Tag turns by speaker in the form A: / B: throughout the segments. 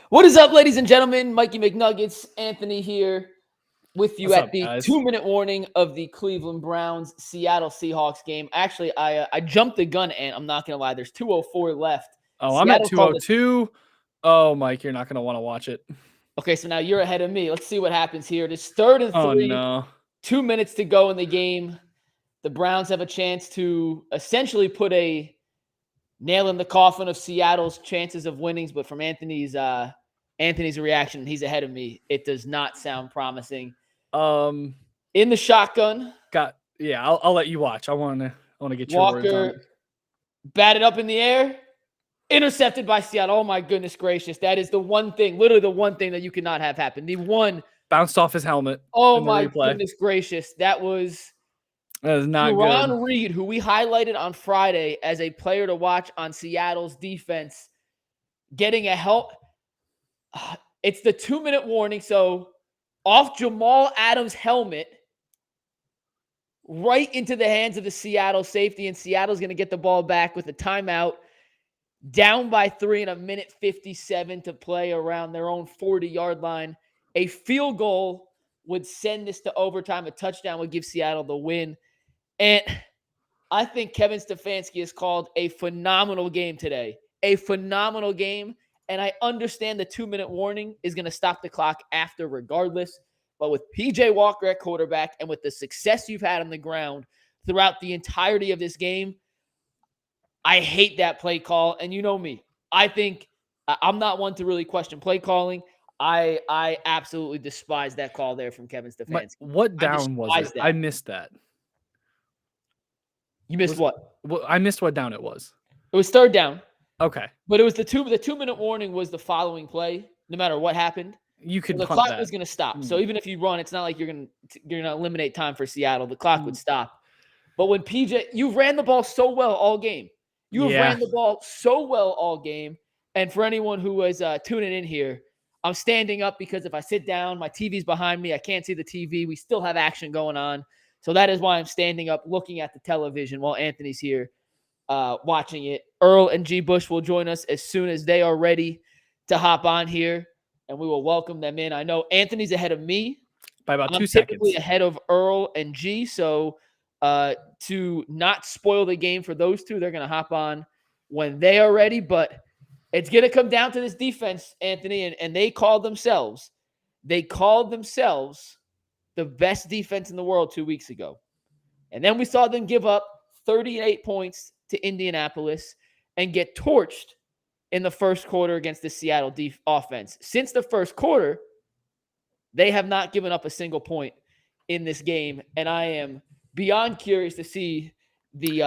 A: What is up, ladies and gentlemen? Mikey McNuggets, Anthony here with you
B: What's
A: at
B: up,
A: the
B: guys?
A: 2-minute warning of the Cleveland Browns Seattle Seahawks game. Actually, I jumped the gun, and I'm not going to lie. There's 2:04 left.
B: Oh, I'm at 2:02. Oh, Mike, you're not going to want to watch it.
A: Okay, so now you're ahead of me. Let's see what happens here. It is 3rd and 3.
B: Oh, no.
A: 2 minutes to go in the game. The Browns have a chance to essentially put a nail in the coffin of Seattle's chances of winnings, but from Anthony's reaction, he's ahead of me. It does not sound promising. In the shotgun.
B: I'll let you watch. I want to get your words on it.
A: Walker batted up in the air, intercepted by Seattle. Oh my goodness gracious. That is the one thing, literally the one thing that you cannot have happen. The one
B: bounced off his helmet.
A: Oh my goodness gracious. That is
B: not
A: Ron
B: good.
A: Reed, who we highlighted on Friday as a player to watch on Seattle's defense, getting a help. It's the 2-minute warning. So off Jamal Adams' helmet, right into the hands of the Seattle safety, and Seattle's going to get the ball back with a timeout, down by 3 and 1:57 to play around their own 40-yard line. A field goal would send this to overtime. A touchdown would give Seattle the win. And I think Kevin Stefanski has called a phenomenal game today. A phenomenal game. And I understand the 2-minute warning is going to stop the clock after regardless. But with P.J. Walker at quarterback and with the success you've had on the ground throughout the entirety of this game, I hate that play call. And you know me. I think I'm not one to really question play calling. I absolutely despise that call there from Kevin Stefanski.
B: What down was it? I missed that.
A: You missed what?
B: I missed what down it was.
A: It was 3rd down.
B: Okay.
A: But it was the 2-minute warning was the following play. No matter what happened,
B: you could
A: the clock was going to stop. So even if you run, it's not like you're going to eliminate time for Seattle. The clock would stop. But when you ran the ball so well all game. You have ran the ball so well all game. And for anyone who was tuning in here, I'm standing up because if I sit down, my TV's behind me. I can't see the TV. We still have action going on. So that is why I'm standing up looking at the television while Anthony's here watching it. Earl and G. Bush will join us as soon as they are ready to hop on here, and we will welcome them in. I know Anthony's ahead of me.
B: By about 2
A: seconds.
B: seconds.
A: Ahead of Earl and G. So to not spoil the game for those two, they're going to hop on when they are ready. But it's going to come down to this defense, Anthony, and they called themselves the best defense in the world 2 weeks ago. And then we saw them give up 38 points to Indianapolis and get torched in the first quarter against the Seattle offense. Since the first quarter, they have not given up a single point in this game. And I am beyond curious to see the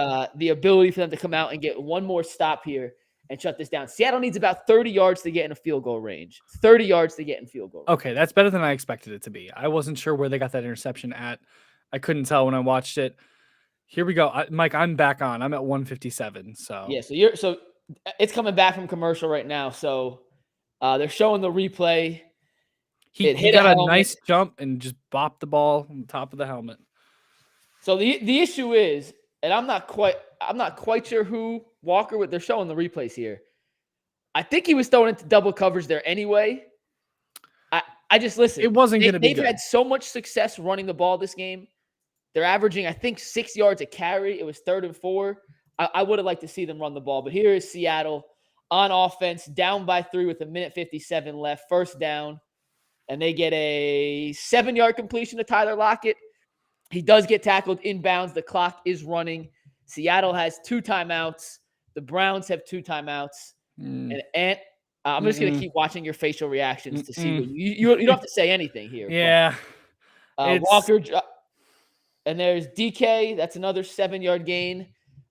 A: ability for them to come out and get one more stop here and shut this down. Seattle needs about 30 yards to get in a field goal range. 30 yards to get in field goal range.
B: Okay, that's better than I expected it to be. I wasn't sure where they got that interception at. I couldn't tell when I watched it. Here we go. Mike, I'm back on. I'm at 157. So
A: yeah, so it's coming back from commercial right now. So they're showing the replay.
B: He got a nice jump and just bopped the ball on the top of the helmet.
A: So the issue is, and I'm not quite sure who Walker. They're showing the replays here. I think he was thrown into double coverage there anyway. I just listen.
B: It wasn't going to be good.
A: They've had so much success running the ball this game. They're averaging, I think, 6 yards a carry. It was 3rd and 4. I would have liked to see them run the ball, but here is Seattle on offense, down by 3 with 1:57 left, 1st down, and they get a 7-yard completion to Tyler Lockett. He does get tackled inbounds. The clock is running. Seattle has 2 timeouts. The Browns have 2 timeouts. And I'm just going to keep watching your facial reactions to see. You don't have to say anything here.
B: Yeah.
A: Walker, and there's DK. That's another 7-yard gain.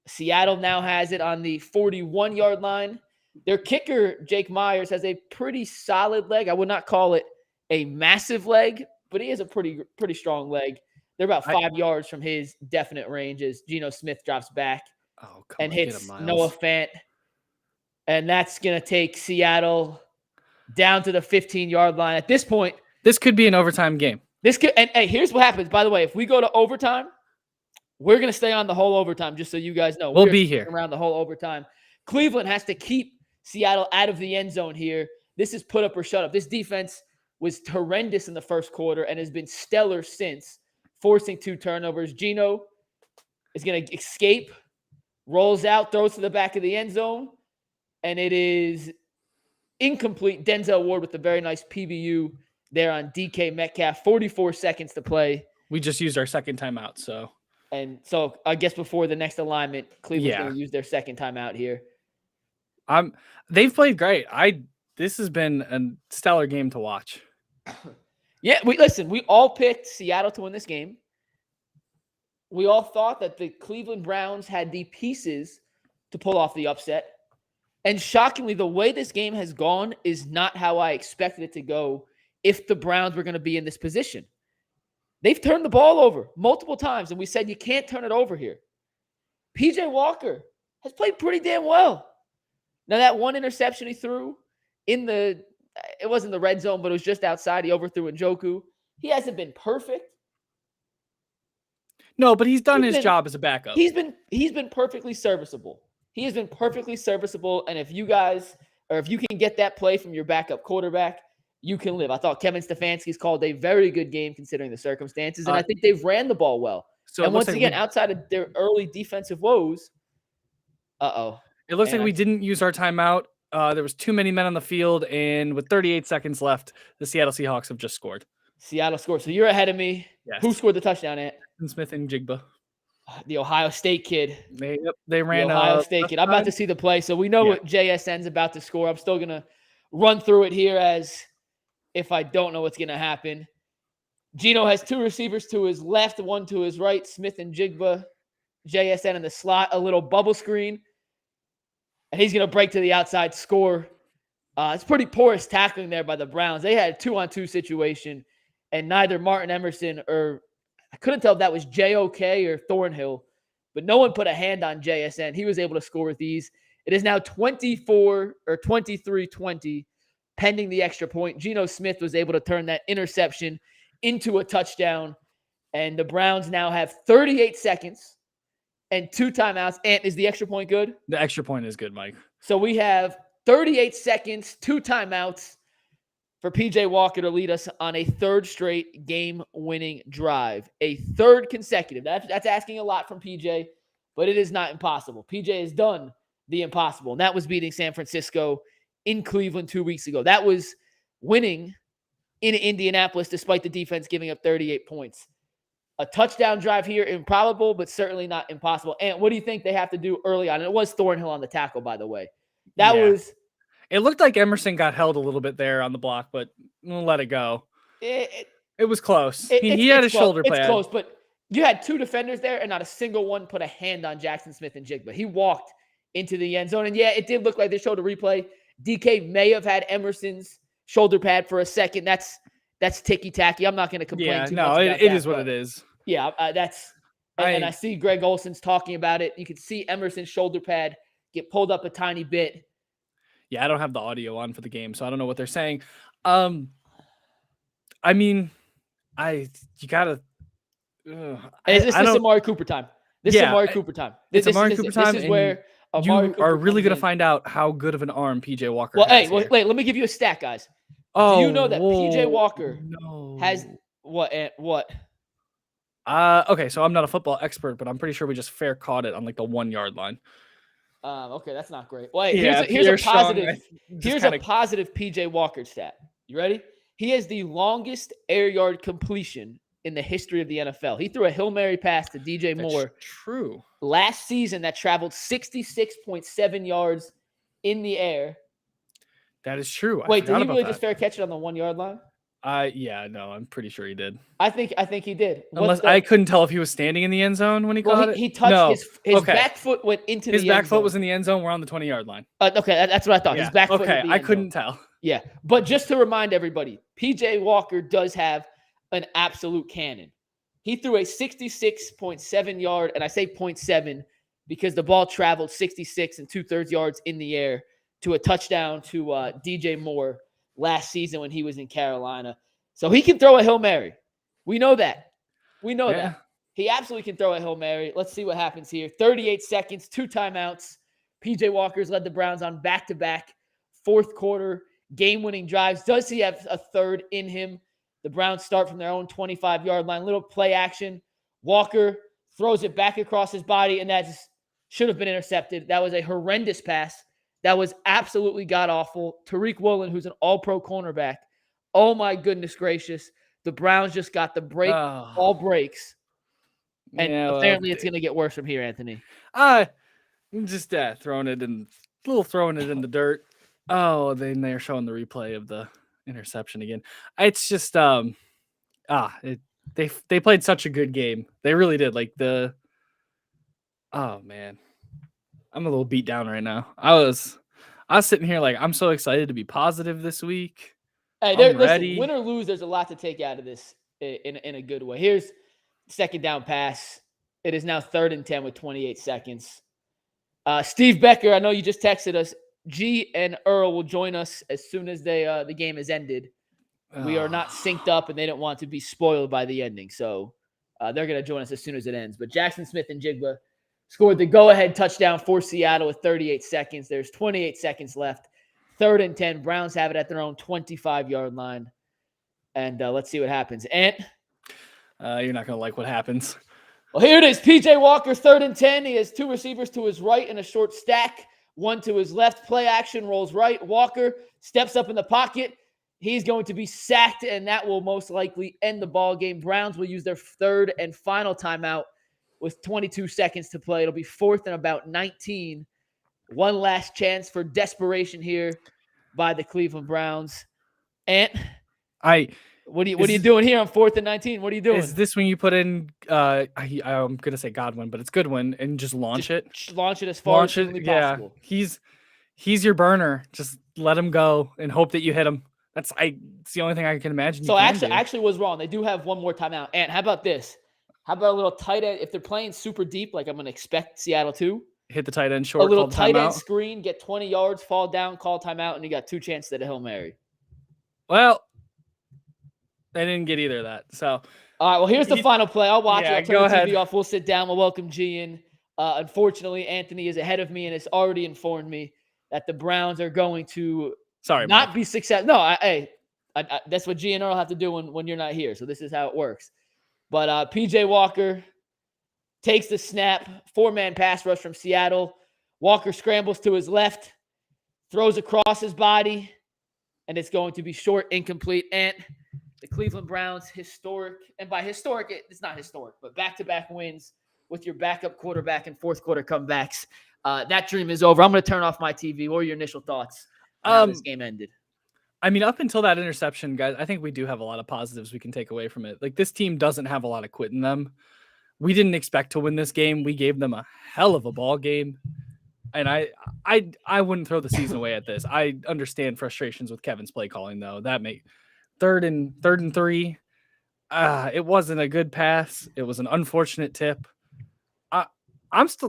A: Seattle now has it on the 41-yard line. Their kicker, Jake Myers, has a pretty solid leg. I would not call it a massive leg, but he has a pretty strong leg. They're about 5 yards from his definite range as Geno Smith drops back and hits Noah Fant. And that's going to take Seattle down to the 15-yard line. At this point,
B: this could be an overtime game.
A: And hey, here's what happens. By the way, if we go to overtime, we're going to stay on the whole overtime, just so you guys know.
B: We'll be here
A: around the whole overtime. Cleveland has to keep Seattle out of the end zone here This is put up or shut up. This defense was horrendous in the first quarter and has been stellar since, forcing 2 turnovers. Geno is going to escape, rolls out, throws to the back of the end zone, and it is incomplete. Denzel Ward with a very nice PBU there on DK Metcalf. 44 seconds to play.
B: We just used our second timeout, so.
A: And so I guess before the next alignment, Cleveland's going to use their second timeout here.
B: They've played great. This has been a stellar game to watch.
A: Yeah, we all picked Seattle to win this game. We all thought that the Cleveland Browns had the pieces to pull off the upset. And shockingly, the way this game has gone is not how I expected it to go if the Browns were going to be in this position. They've turned the ball over multiple times, and we said you can't turn it over here. PJ Walker has played pretty damn well. Now, that one interception he threw it wasn't the red zone, but it was just outside. He overthrew Njoku. He hasn't been perfect.
B: No, but he's done his job as a backup.
A: He's been perfectly serviceable. He has been perfectly serviceable, and if you can get that play from your backup quarterback, you can live. I thought Kevin Stefanski's called a very good game considering the circumstances, and I think they've ran the ball well. So and once again, outside of their early defensive woes,
B: it looks like we didn't use our timeout. There was too many men on the field, and with 38 seconds left, the Seattle Seahawks have just scored.
A: Seattle scored. So you're ahead of me.
B: Yes.
A: Who scored the touchdown, Ant?
B: Smith and Jigba.
A: The Ohio State kid.
B: They ran
A: the Ohio State kid. I'm about to see the play, so we know what JSN's about to score. I'm still going to run through it here as if I don't know what's going to happen. Geno has 2 receivers to his left, 1 to his right, Smith and Jigba. JSN in the slot, a little bubble screen. And he's going to break to the outside, score. It's pretty porous tackling there by the Browns. They had a 2-on-2 situation, and neither Martin Emerson I couldn't tell if that was JOK or Thornhill, but no one put a hand on JSN. He was able to score with these. It is now 23-20, pending the extra point. Geno Smith was able to turn that interception into a touchdown, and the Browns now have 38 seconds and 2 timeouts. And is the extra point good?
B: The extra point is good, Mike.
A: So we have 38 seconds, 2 timeouts for PJ Walker to lead us on a 3rd straight game-winning drive. A 3rd consecutive. That's asking a lot from PJ, but it is not impossible. PJ has done the impossible, and that was beating San Francisco in Cleveland 2 weeks ago. That was winning in Indianapolis despite the defense giving up 38 points. A touchdown drive here, improbable, but certainly not impossible. And what do you think they have to do early on? And it was Thornhill on the tackle, by the way.
B: It looked like Emerson got held a little bit there on the block, but we'll let it go. It was close. He had a shoulder pad.
A: It's close, but you had 2 defenders there, and not a single one put a hand on Jackson Smith and Jigba. He walked into the end zone, and it did look like they showed a replay. DK may have had Emerson's shoulder pad for a second. That's ticky-tacky. I'm not going to complain too much about that.
B: It is what it is.
A: Yeah, and I see Greg Olson's talking about it. You can see Emerson's shoulder pad get pulled up a tiny bit.
B: Yeah, I don't have the audio on for the game, so I don't know what they're saying. You gotta.
A: This is Amari Cooper time. This is Amari Cooper time. This is where Amari Cooper
B: are really going to find out how good of an arm PJ Walker
A: has. Wait, let me give you a stat, guys. Do you know that PJ Walker has what?
B: Okay, so I'm not a football expert, but I'm pretty sure we just fair caught it on like the 1-yard line.
A: Okay, that's not great. Wait, here's a positive. Here's a positive PJ Walker stat. You ready? He has the longest air yard completion in the history of the NFL. He threw a Hail Mary pass to DJ Moore.
B: True.
A: Last season that traveled 66.7 yards in the air.
B: That is true.
A: Wait, did he really just fair catch it on the 1-yard line?
B: I'm pretty sure he did.
A: I think he did.
B: I couldn't tell if he was standing in the end zone when he caught it.
A: He touched his back foot went into the end zone.
B: His back foot was in the end zone. We're on the 20-yard line.
A: Okay, that's what I thought.
B: Yeah.
A: His back foot.
B: Okay, I couldn't tell.
A: Yeah, but just to remind everybody, PJ Walker does have an absolute cannon. He threw a 66.7 yard, and I say 0.7 because the ball traveled 66 2/3 yards in the air to a touchdown to DJ Moore last season when he was in Carolina. So he can throw a Hail Mary. We know that. That. He absolutely can throw a Hail Mary. Let's see what happens here. 38 seconds, 2 timeouts. PJ Walker's led the Browns on back-to-back 4th quarter game-winning drives. Does he have a third in him? The Browns start from their own 25-yard line. Little play action. Walker throws it back across his body, and that should have been intercepted. That was a horrendous pass. That was absolutely god-awful. Tariq Woolen, who's an all-pro cornerback. Oh, my goodness gracious. The Browns just got the break, all breaks. And apparently it's going to get worse from here, Anthony.
B: Just throwing it in the dirt. Oh, then they're showing the replay of the interception again. It's just they played such a good game. They really did. Oh man, I'm a little beat down right now. I was sitting here like I'm so excited to be positive this week.
A: Hey, listen, win or lose, there's a lot to take out of this in a good way. Here's second down pass. It is now 3rd and 10 with 28 seconds. Steve Becker, I know you just texted us. G and Earl will join us as soon as the game has ended. We are not synced up, and they don't want to be spoiled by the ending. So they're going to join us as soon as it ends. But Jackson Smith and Jigba scored the go-ahead touchdown for Seattle with 38 seconds. There's 28 seconds left. 3rd and 10. Browns have it at their own 25-yard line. And let's see what happens. Ant?
B: You're not going to like what happens.
A: Well, here it is. P.J. Walker, 3rd and 10. He has 2 receivers to his right in a short stack. 1 to his left. Play action, rolls right. Walker steps up in the pocket. He's going to be sacked, and that will most likely end the ball game. Browns will use their 3rd and final timeout with 22 seconds to play. It'll be 4th and about 19. One last chance for desperation here by the Cleveland Browns. Ant? What are you doing here on 4th and 19? What are you doing?
B: Is this when you put in I'm gonna say Godwin, but it's Goodwin, and just launch it?
A: Launch it as far as humanly possible.
B: He's your burner. Just let him go and hope that you hit him. It's the only thing I can imagine.
A: So actually was wrong. They do have one more timeout. And how about this? How about a little tight end? If they're playing super deep, like I'm going to expect Seattle to,
B: hit the tight end short.
A: A little tight end screen, get 20 yards, fall down, call timeout, and you got 2 chances at a Hail Mary.
B: Well, they didn't get either of that. So,
A: all right. Well, here's the final play. I'll watch it. I'll turn the TV off. We'll sit down. We'll welcome G in. Unfortunately, Anthony is ahead of me and has already informed me that the Browns are going to not be successful. No, that's what G and Earl have to do when you're not here. So this is how it works. But P.J. Walker takes the snap. 4-man pass rush from Seattle. Walker scrambles to his left, throws across his body, and it's going to be short, incomplete. And the Cleveland Browns, historic, and by historic, it's not historic, but back-to-back wins with your backup quarterback and fourth quarter comebacks. That dream is over. I'm going to turn off my TV. What are your initial thoughts on how this game ended?
B: I mean, up until that interception, guys, I think we do have a lot of positives we can take away from it. Like, this team doesn't have a lot of quit in them. We didn't expect to win this game. We gave them a hell of a ball game. And I wouldn't throw the season away at this. I understand frustrations with Kevin's play calling, though. That made third and 3. It wasn't a good pass. It was an unfortunate tip.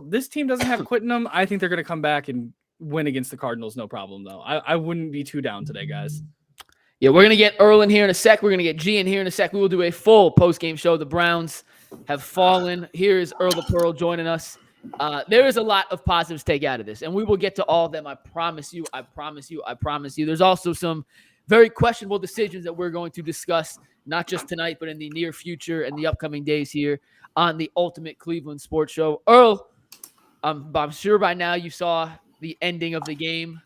B: This team doesn't have quit in them. I think they're going to come back and win against the Cardinals, no problem, though. I wouldn't be too down today, guys.
A: Yeah, we're going to get Earl in here in a sec. We're going to get G in here in a sec. We will do a full post-game show. The Browns have fallen. Here is Earl the Pearl joining us. There is a lot of positives to take out of this, and we will get to all of them. I promise you. I promise you. I promise you. There's also some very questionable decisions that we're going to discuss, not just tonight, but in the near future and the upcoming days here on the Ultimate Cleveland Sports Show. Earl, I'm sure by now you saw the ending of the game.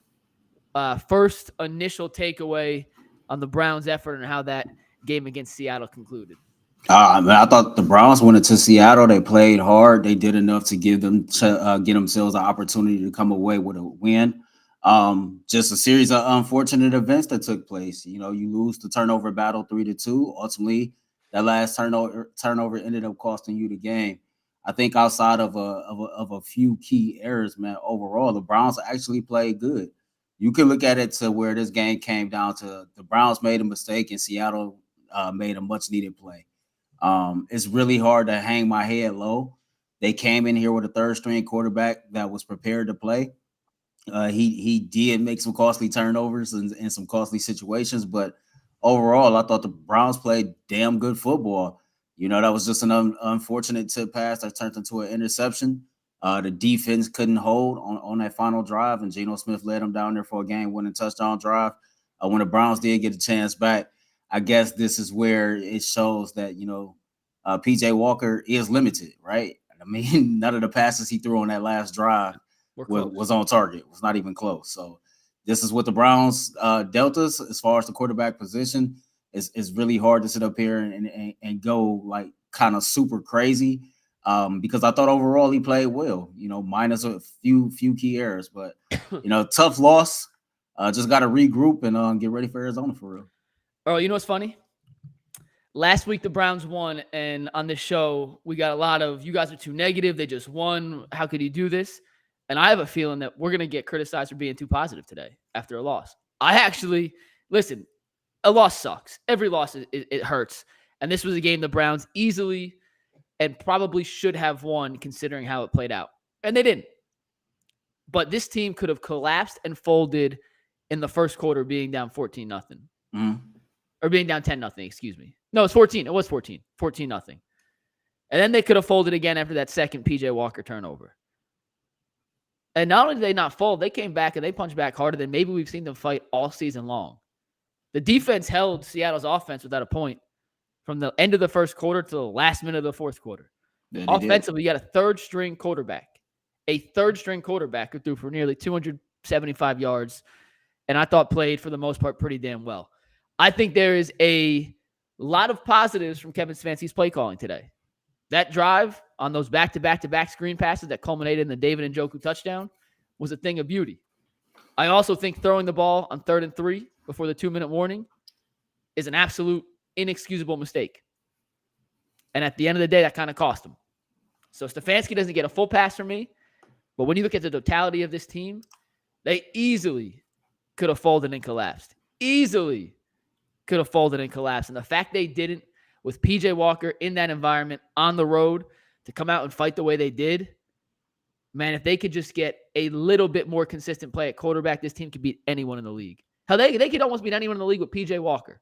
A: First initial takeaway on the Browns' effort and how that game against Seattle concluded.
C: I thought the Browns went into Seattle. They played hard. They did enough to get themselves an opportunity to come away with a win. Just a series of unfortunate events that took place. You know, you lose the turnover battle 3-2. Ultimately, that last turnover ended up costing you the game. I think outside of a few key errors, man, overall, the Browns actually played good. You could look at it to where this game came down to the Browns made a mistake and Seattle made a much-needed play. It's really hard to hang my head low. They came in here with a third-string quarterback that was prepared to play. He did make some costly turnovers and some costly situations, but overall, I thought the Browns played damn good football. You know, that was just an unfortunate tip pass that turned into an interception. The defense couldn't hold on that final drive, and Geno Smith led them down there for a game-winning touchdown drive. when the Browns did get a chance back. I guess this is where it shows that, PJ Walker is limited, right? I mean, none of the passes he threw on that last drive was on target, was not even close. So this is what the Browns dealt us as far as the quarterback position. It's really hard to sit up here and go like kind of super crazy because I thought overall he played well, minus a few key errors. But, tough loss. Just got to regroup and get ready for Arizona for real.
A: Oh, you know what's funny? Last week, the Browns won, and on this show, we got a lot of, you guys are too negative. They just won. How could he do this? And I have a feeling that we're going to get criticized for being too positive today after a loss. Listen, a loss sucks. Every loss, it hurts. And this was a game the Browns easily and probably should have won considering how it played out. And they didn't. But this team could have collapsed and folded in the first quarter being down 14-0.
C: Mm-hmm.
A: Or being down 10-0, excuse me. No, it's 14. It was 14. 14-0. And then they could have folded again after that second PJ Walker turnover. And not only did they not fold, they came back and they punched back harder than maybe we've seen them fight all season long. The defense held Seattle's offense without a point from the end of the first quarter to the last minute of the fourth quarter. Yeah, offensively, you got a third-string quarterback. A third-string quarterback who threw for nearly 275 yards and I thought played for the most part pretty damn well. I think there is a lot of positives from Kevin Stefanski's play calling today. That drive on those back-to-back-to-back screen passes that culminated in the David Njoku touchdown was a thing of beauty. I also think throwing the ball on 3rd and 3 before the 2-minute warning is an absolute inexcusable mistake. And at the end of the day, that kind of cost him. So Stefanski doesn't get a full pass from me, but when you look at the totality of this team, they easily could have folded and collapsed. Easily could have folded and collapsed. And the fact they didn't, with PJ Walker in that environment on the road to come out and fight the way they did, man, if they could just get a little bit more consistent play at quarterback, this team could beat anyone in the league. Hell, they could almost beat anyone in the league with PJ Walker.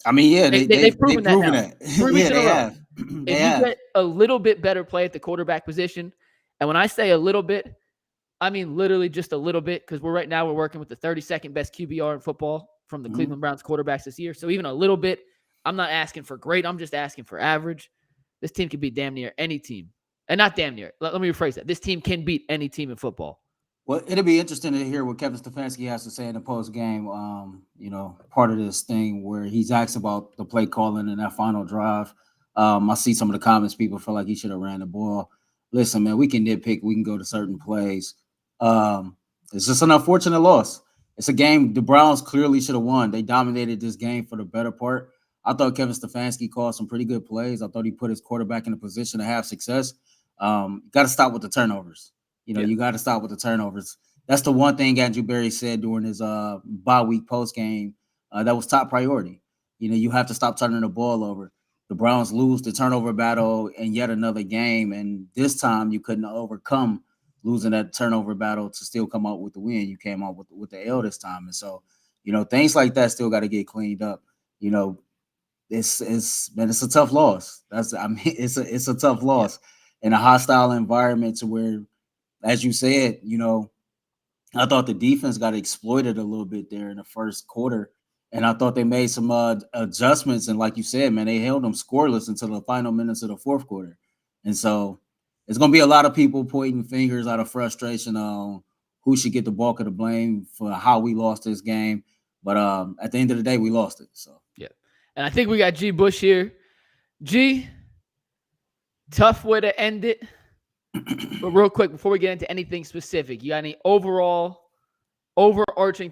C: I mean, yeah, they've proven
A: that. 3 weeks in a row.
C: Have.
A: If you get a little bit better play at the quarterback position, and when I say a little bit, I mean literally just a little bit, because we're working with the 32nd best QBR in football from the Cleveland Browns quarterbacks this year. So even a little bit, I'm not asking for great. I'm just asking for average. This team can beat damn near any team. And not damn near. Let me rephrase that. This team can beat any team in football.
C: Well, it'll be interesting to hear what Kevin Stefanski has to say in the post game. Part of this thing where he's asked about the play calling in that final drive. I see some of the comments. People feel like he should have ran the ball. Listen, man, we can nitpick. We can go to certain plays. It's just an unfortunate loss. It's a game the Browns clearly should have won. They dominated this game for the better part. I thought Kevin Stefanski called some pretty good plays. I thought he put his quarterback in a position to have success. Got to stop with the turnovers. You got to stop with the turnovers. That's the one thing Andrew Berry said during his bye week post game. That was top priority. You have to stop turning the ball over. The Browns lose the turnover battle in yet another game, and this time you couldn't overcome losing that turnover battle to still come out with the win. You came out with the L this time, and so things like that still got to get cleaned up. It's a tough loss. It's a tough loss in a hostile environment to where, as you said, I thought the defense got exploited a little bit there in the first quarter, and I thought they made some adjustments. And like you said, man, they held them scoreless until the final minutes of the fourth quarter. And so it's going to be a lot of people pointing fingers out of frustration on who should get the bulk of the blame for how we lost this game. But at the end of the day, we lost it. So
A: yeah. And I think we got G Bush here. G, tough way to end it. But real quick, before we get into anything specific, you got any overarching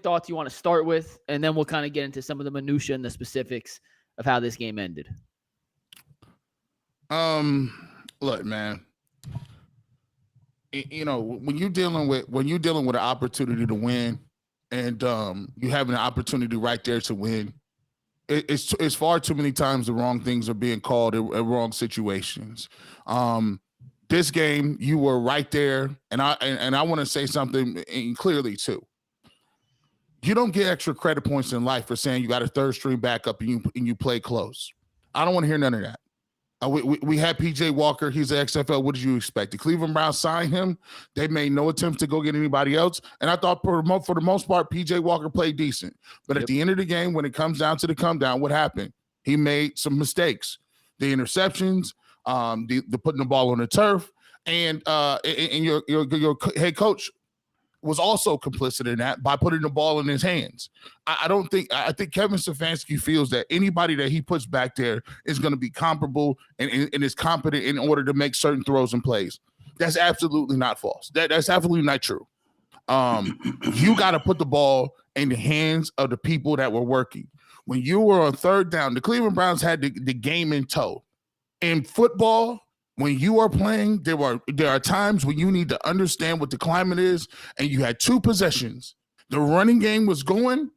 A: thoughts you want to start with? And then we'll kind of get into some of the minutia and the specifics of how this game ended.
D: Look, man. When you're dealing with an opportunity to win, and you have an opportunity right there to win, it's far too many times the wrong things are being called in wrong situations. This game, you were right there, and I want to say something clearly too. You don't get extra credit points in life for saying you got a third string backup and you play close. I don't want to hear none of that. We had PJ Walker. He's an XFL. What did you expect? The Cleveland Browns signed him. They made no attempts to go get anybody else. And I thought for the most part, PJ Walker played decent. But at the end of the game, when it comes down to the come down, what happened? He made some mistakes. The interceptions, the putting the ball on the turf, and your head coach was also complicit in that by putting the ball in his hands. I think Kevin Stefanski feels that anybody that he puts back there is going to be comparable and is competent in order to make certain throws and plays. That's absolutely not false. That's absolutely not true. You got to put the ball in the hands of the people that were working. When you were on third down, the Cleveland Browns had the game in tow. In football, when you are playing, there are times when you need to understand what the climate is, and you had 2 possessions. The running game was going.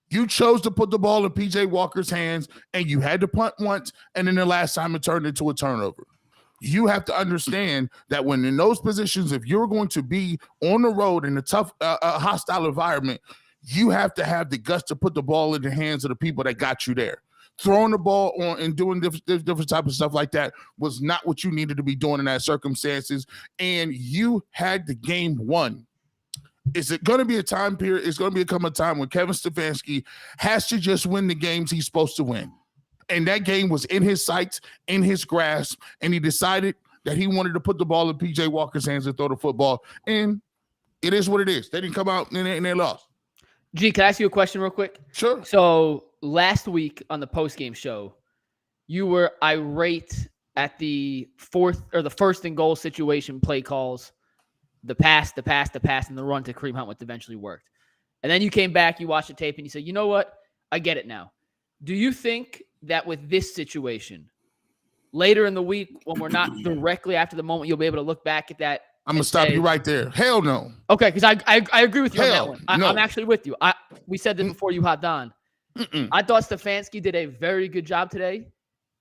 D: You chose to put the ball in PJ Walker's hands, and you had to punt once, and then the last time it turned into a turnover. You have to understand that when in those positions, if you're going to be on the road in a tough, hostile environment, you have to have the guts to put the ball in the hands of the people that got you there. Throwing the ball on and doing different type of stuff like that was not what you needed to be doing in that circumstances, and you had the game won. Is it going to be a time period? It's going to become a time when Kevin Stefanski has to just win the games he's supposed to win. And that game was in his sights, in his grasp, and he decided that he wanted to put the ball in PJ Walker's hands and throw the football, and it is what it is. They didn't come out and they lost.
A: G, can I ask you a question real quick?
D: Sure.
A: So last week on the postgame show, you were irate at the first and goal situation play calls, the pass, and the run to Kareem Hunt, which eventually worked. And then you came back, you watched the tape, and you said, you know what? I get it now. Do you think that with this situation, later in the week, when we're not directly after the moment, you'll be able to look back at that?
D: I'm going to stop you right there. Hell no.
A: Okay, because I agree with you on that one.
D: No.
A: I'm actually with you. We said this before you hopped on. I thought Stefanski did a very good job today.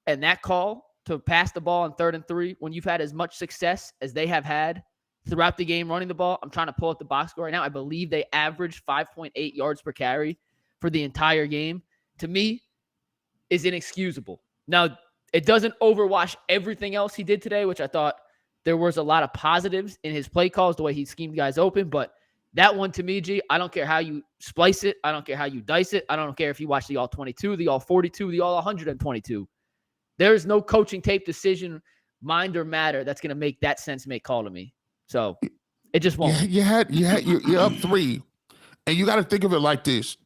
A: And that call to pass the ball on 3rd and 3, when you've had as much success as they have had throughout the game running the ball, I'm trying to pull up the box score right now. I believe they averaged 5.8 yards per carry for the entire game. To me, is inexcusable. Now, it doesn't overwash everything else he did today, which I thought there was a lot of positives in his play calls, the way he schemed guys open. But that one, to me, G, I don't care how you splice it. I don't care how you dice it. I don't care if you watch the all 22, the all 42, the all 122. There is no coaching tape decision, mind or matter, that's going to make that sense make call to me. So it just won't.
D: You're up 3. And you got to think of it like this.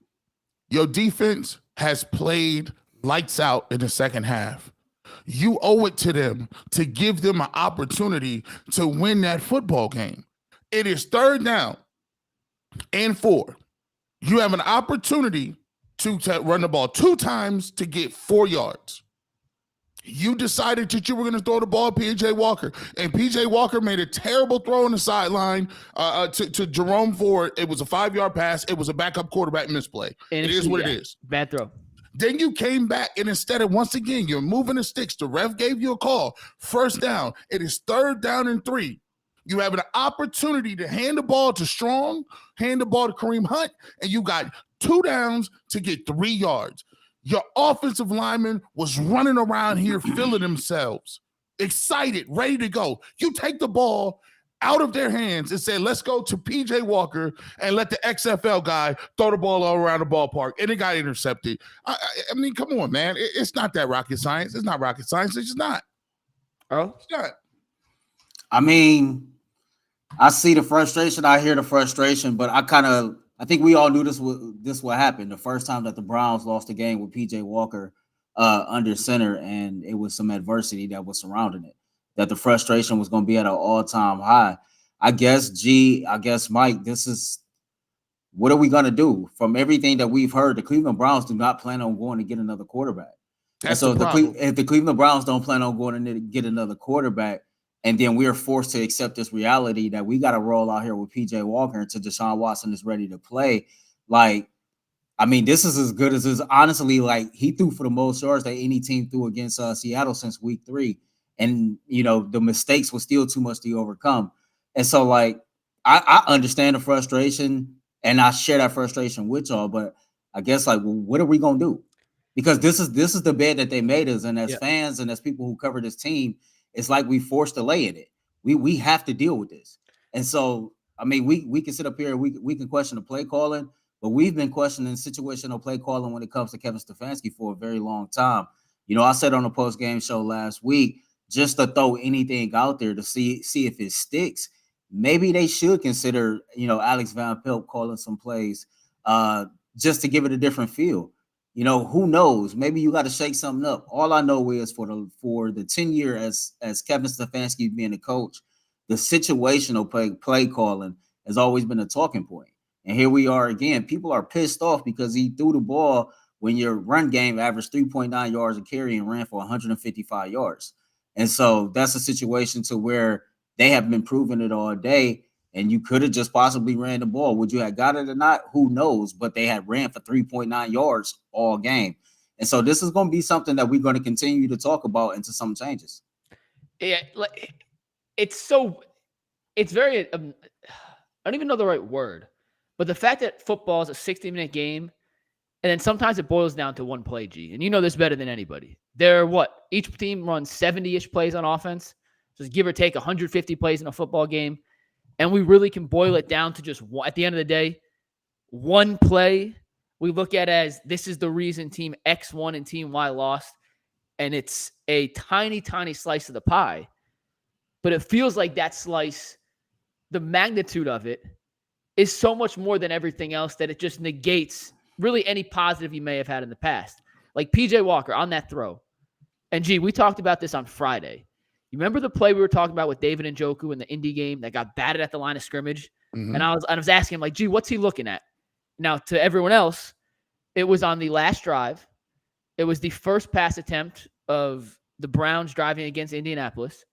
D: Your defense has played lights out in the second half. You owe it to them to give them an opportunity to win that football game. It is 3rd down and 4. You have an opportunity to run the ball 2 times to get 4 yards. You decided that you were going to throw the ball at P.J. Walker, and P.J. Walker made a terrible throw on the sideline to Jerome Ford. It was a 5-yard pass. It was a backup quarterback misplay. It is what it is.
A: Bad throw.
D: Then you came back, and instead of, once again, you're moving the sticks. The ref gave you a call. 1st down. It is 3rd down and 3. You have an opportunity to hand the ball to Strong, hand the ball to Kareem Hunt, and you got 2 downs to get 3 yards. Your offensive lineman was running around here feeling themselves, excited, ready to go. You take the ball out of their hands and say, let's go to PJ Walker and let the XFL guy throw the ball all around the ballpark, and it got intercepted. I mean, come on, man. It's not that rocket science. It's not rocket science. It's just not.
A: Earl?
D: It's not.
C: I mean, I see the frustration. I hear the frustration, but I think we all knew this would happen. The first time that the Browns lost a game with PJ Walker under center, and it was some adversity that was surrounding it, that the frustration was going to be at an all-time high. I guess, Mike, this is what are we going to do? From everything that we've heard, the Cleveland Browns do not plan on going to get another quarterback.
D: That's
C: and so
D: if
C: the Cleveland Browns don't plan on going to get another quarterback, and then we're forced to accept this reality that we got to roll out here with PJ Walker until Deshaun Watson is ready to play. Like, I mean, this is as good as honestly, like, he threw for the most yards that any team threw against Seattle since week 3. And, you know, the mistakes were still too much to overcome. And so, like, I understand the frustration, and I share that frustration with y'all, but I guess, like, well, what are we going to do? because this is the bed that they made us, and as
B: Yeah.
C: fans and as people who cover this team, it's like we forced to lay in it. We have to deal with this, and so I mean, we can sit up here and we can question the play calling, but we've been questioning situational play calling when it comes to Kevin Stefanski for a very long time. You know, I said on a post game show last week, just to throw anything out there to see if it sticks. Maybe they should consider, you know, Alex Van Pelt calling some plays just to give it a different feel. You know, who knows? Maybe you got to shake something up. All I know is for the 10 year as Kevin Stefanski being a coach, the situational play calling has always been a talking point. And here we are again. People are pissed off because he threw the ball when your run game averaged 3.9 yards a carry and ran for 155 yards. And so that's a situation to where they have been proving it all day, and you could have just possibly ran the ball. Would you have got it or not? Who knows? But they had ran for 3.9 yards all game. And so this is going to be something that we're going to continue to talk about until some changes.
A: Yeah, it's very, I don't even know the right word, but the fact that football is a 60-minute game, and then sometimes it boils down to one play, G. And you know this better than anybody. Each team runs 70-ish plays on offense. Just give or take 150 plays in a football game. And we really can boil it down to just, at the end of the day, one play we look at as this is the reason team X won and team Y lost. And it's a tiny, tiny slice of the pie. But it feels like that slice, the magnitude of it, is so much more than everything else that it just negates really any positive you may have had in the past. Like PJ Walker on that throw. And G, we talked about this on Friday. You remember the play we were talking about with David Njoku in the Indy game that got batted at the line of scrimmage? Mm-hmm. And I was asking him, like, G, what's he looking at? Now, to everyone else, it was on the last drive. It was the first pass attempt of the Browns driving against Indianapolis.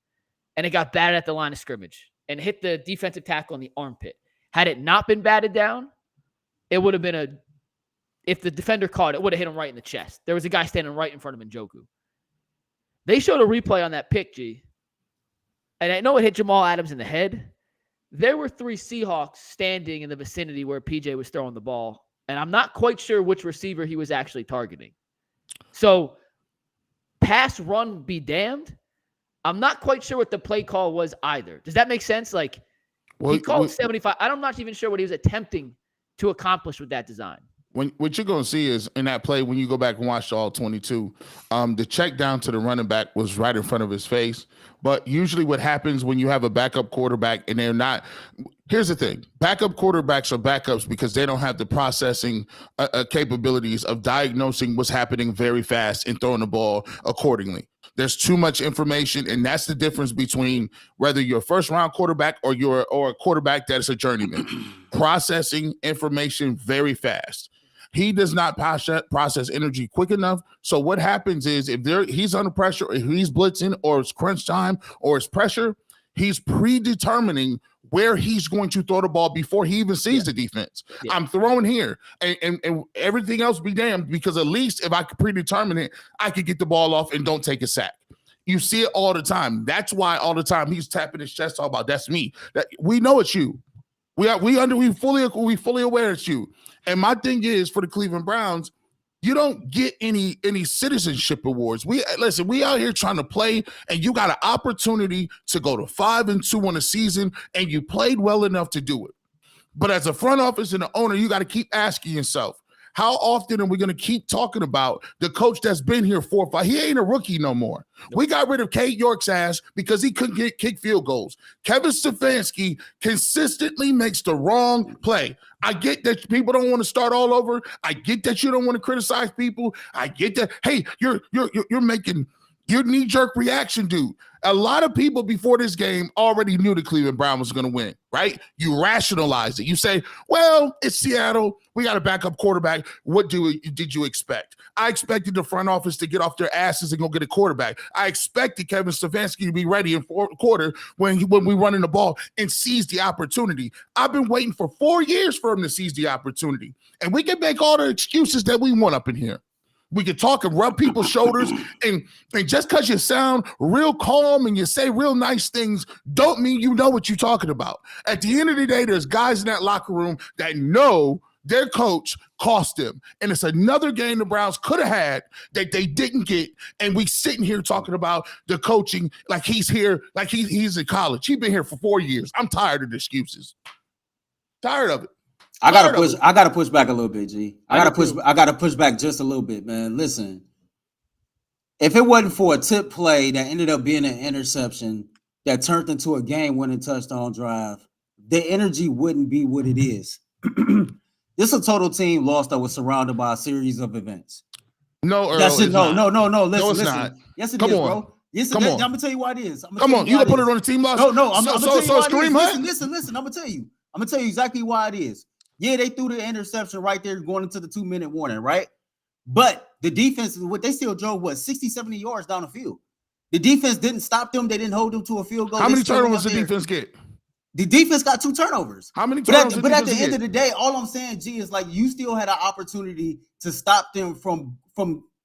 A: And it got batted at the line of scrimmage and hit the defensive tackle in the armpit. Had it not been batted down, it would have been if the defender caught it, it would have hit him right in the chest. There was a guy standing right in front of Njoku. They showed a replay on that pick, G. And I know it hit Jamal Adams in the head. There were 3 Seahawks standing in the vicinity where PJ was throwing the ball. And I'm not quite sure which receiver he was actually targeting. So, pass run be damned. I'm not quite sure what the play call was either. Does that make sense? Like, he called 75. I'm not even sure what he was attempting to accomplish with that design.
D: What you're going to see is in that play, when you go back and watch all 22, the check down to the running back was right in front of his face. But usually what happens when you have a backup quarterback and they're not – here's the thing. Backup quarterbacks are backups because they don't have the processing capabilities of diagnosing what's happening very fast and throwing the ball accordingly. There's too much information, and that's the difference between whether you're a first-round quarterback or a quarterback that is a journeyman. Processing information very fast. He does not process energy quick enough. So what happens is if he's under pressure, or he's blitzing, or it's crunch time, or it's pressure, he's predetermining where he's going to throw the ball before he even sees the defense. Yeah. I'm throwing here, and everything else be damned, because at least if I could predetermine it, I could get the ball off and don't take a sack. You see it all the time. That's why all the time he's tapping his chest all about, that's me. That we know it's you. We fully aware it's you. And my thing is, for the Cleveland Browns, you don't get any citizenship awards. We out here trying to play, and you got an opportunity to go to 5-2 on the season, and you played well enough to do it. But as a front office and the owner, you got to keep asking yourself, how often are we going to keep talking about the coach that's been here 4 or 5? He ain't a rookie no more. Nope. We got rid of Kate York's ass because he couldn't kick field goals. Kevin Stefanski consistently makes the wrong play. I get that people don't want to start all over. I get that you don't want to criticize people. I get that. Hey, you're making your knee-jerk reaction, dude. A lot of people before this game already knew the Cleveland Browns was going to win, right? You rationalize it. You say, well, it's Seattle. We got a backup quarterback. What did you expect? I expected the front office to get off their asses and go get a quarterback. I expected Kevin Stefanski to be ready in fourth quarter when we running the ball and seize the opportunity. I've been waiting for 4 years for him to seize the opportunity. And we can make all the excuses that we want up in here. We can talk and rub people's shoulders, and just because you sound real calm and you say real nice things don't mean you know what you're talking about. At the end of the day, there's guys in that locker room that know their coach cost them. And it's another game the Browns could have had that they didn't get. And we sitting here talking about the coaching like he's here, like he's in college. He's been here for 4 years. I'm tired of the excuses. Tired of it.
C: I gotta push back a little bit, G. I gotta push back just a little bit, man. Listen, if it wasn't for a tip play that ended up being an interception that turned into a game-winning touchdown drive, the energy wouldn't be what it is. This is a total team loss that was surrounded by a series of events.
D: No, Earl,
C: that's it. No. Listen.
D: Not.
C: Yes, it
D: Come
C: is,
D: on.
C: bro. Yes,
D: Come on.
C: I'm gonna tell you why it is.
D: Come on, you gonna put it on the team loss?
C: No. I'm gonna tell you why
D: it's Kareem Hunt?
C: Listen. I'm gonna tell you. I'm gonna tell you exactly why it is. Yeah, they threw the interception right there going into the 2-minute warning, right? But the defense, they still drove 60, 70 yards down the field. The defense didn't stop them. They didn't hold them to a field goal.
D: How many turnovers did the defense get?
C: The defense got 2 turnovers.
D: How many turnovers?
C: But at the end of the day, all I'm saying, G, is like you still had an opportunity to stop them from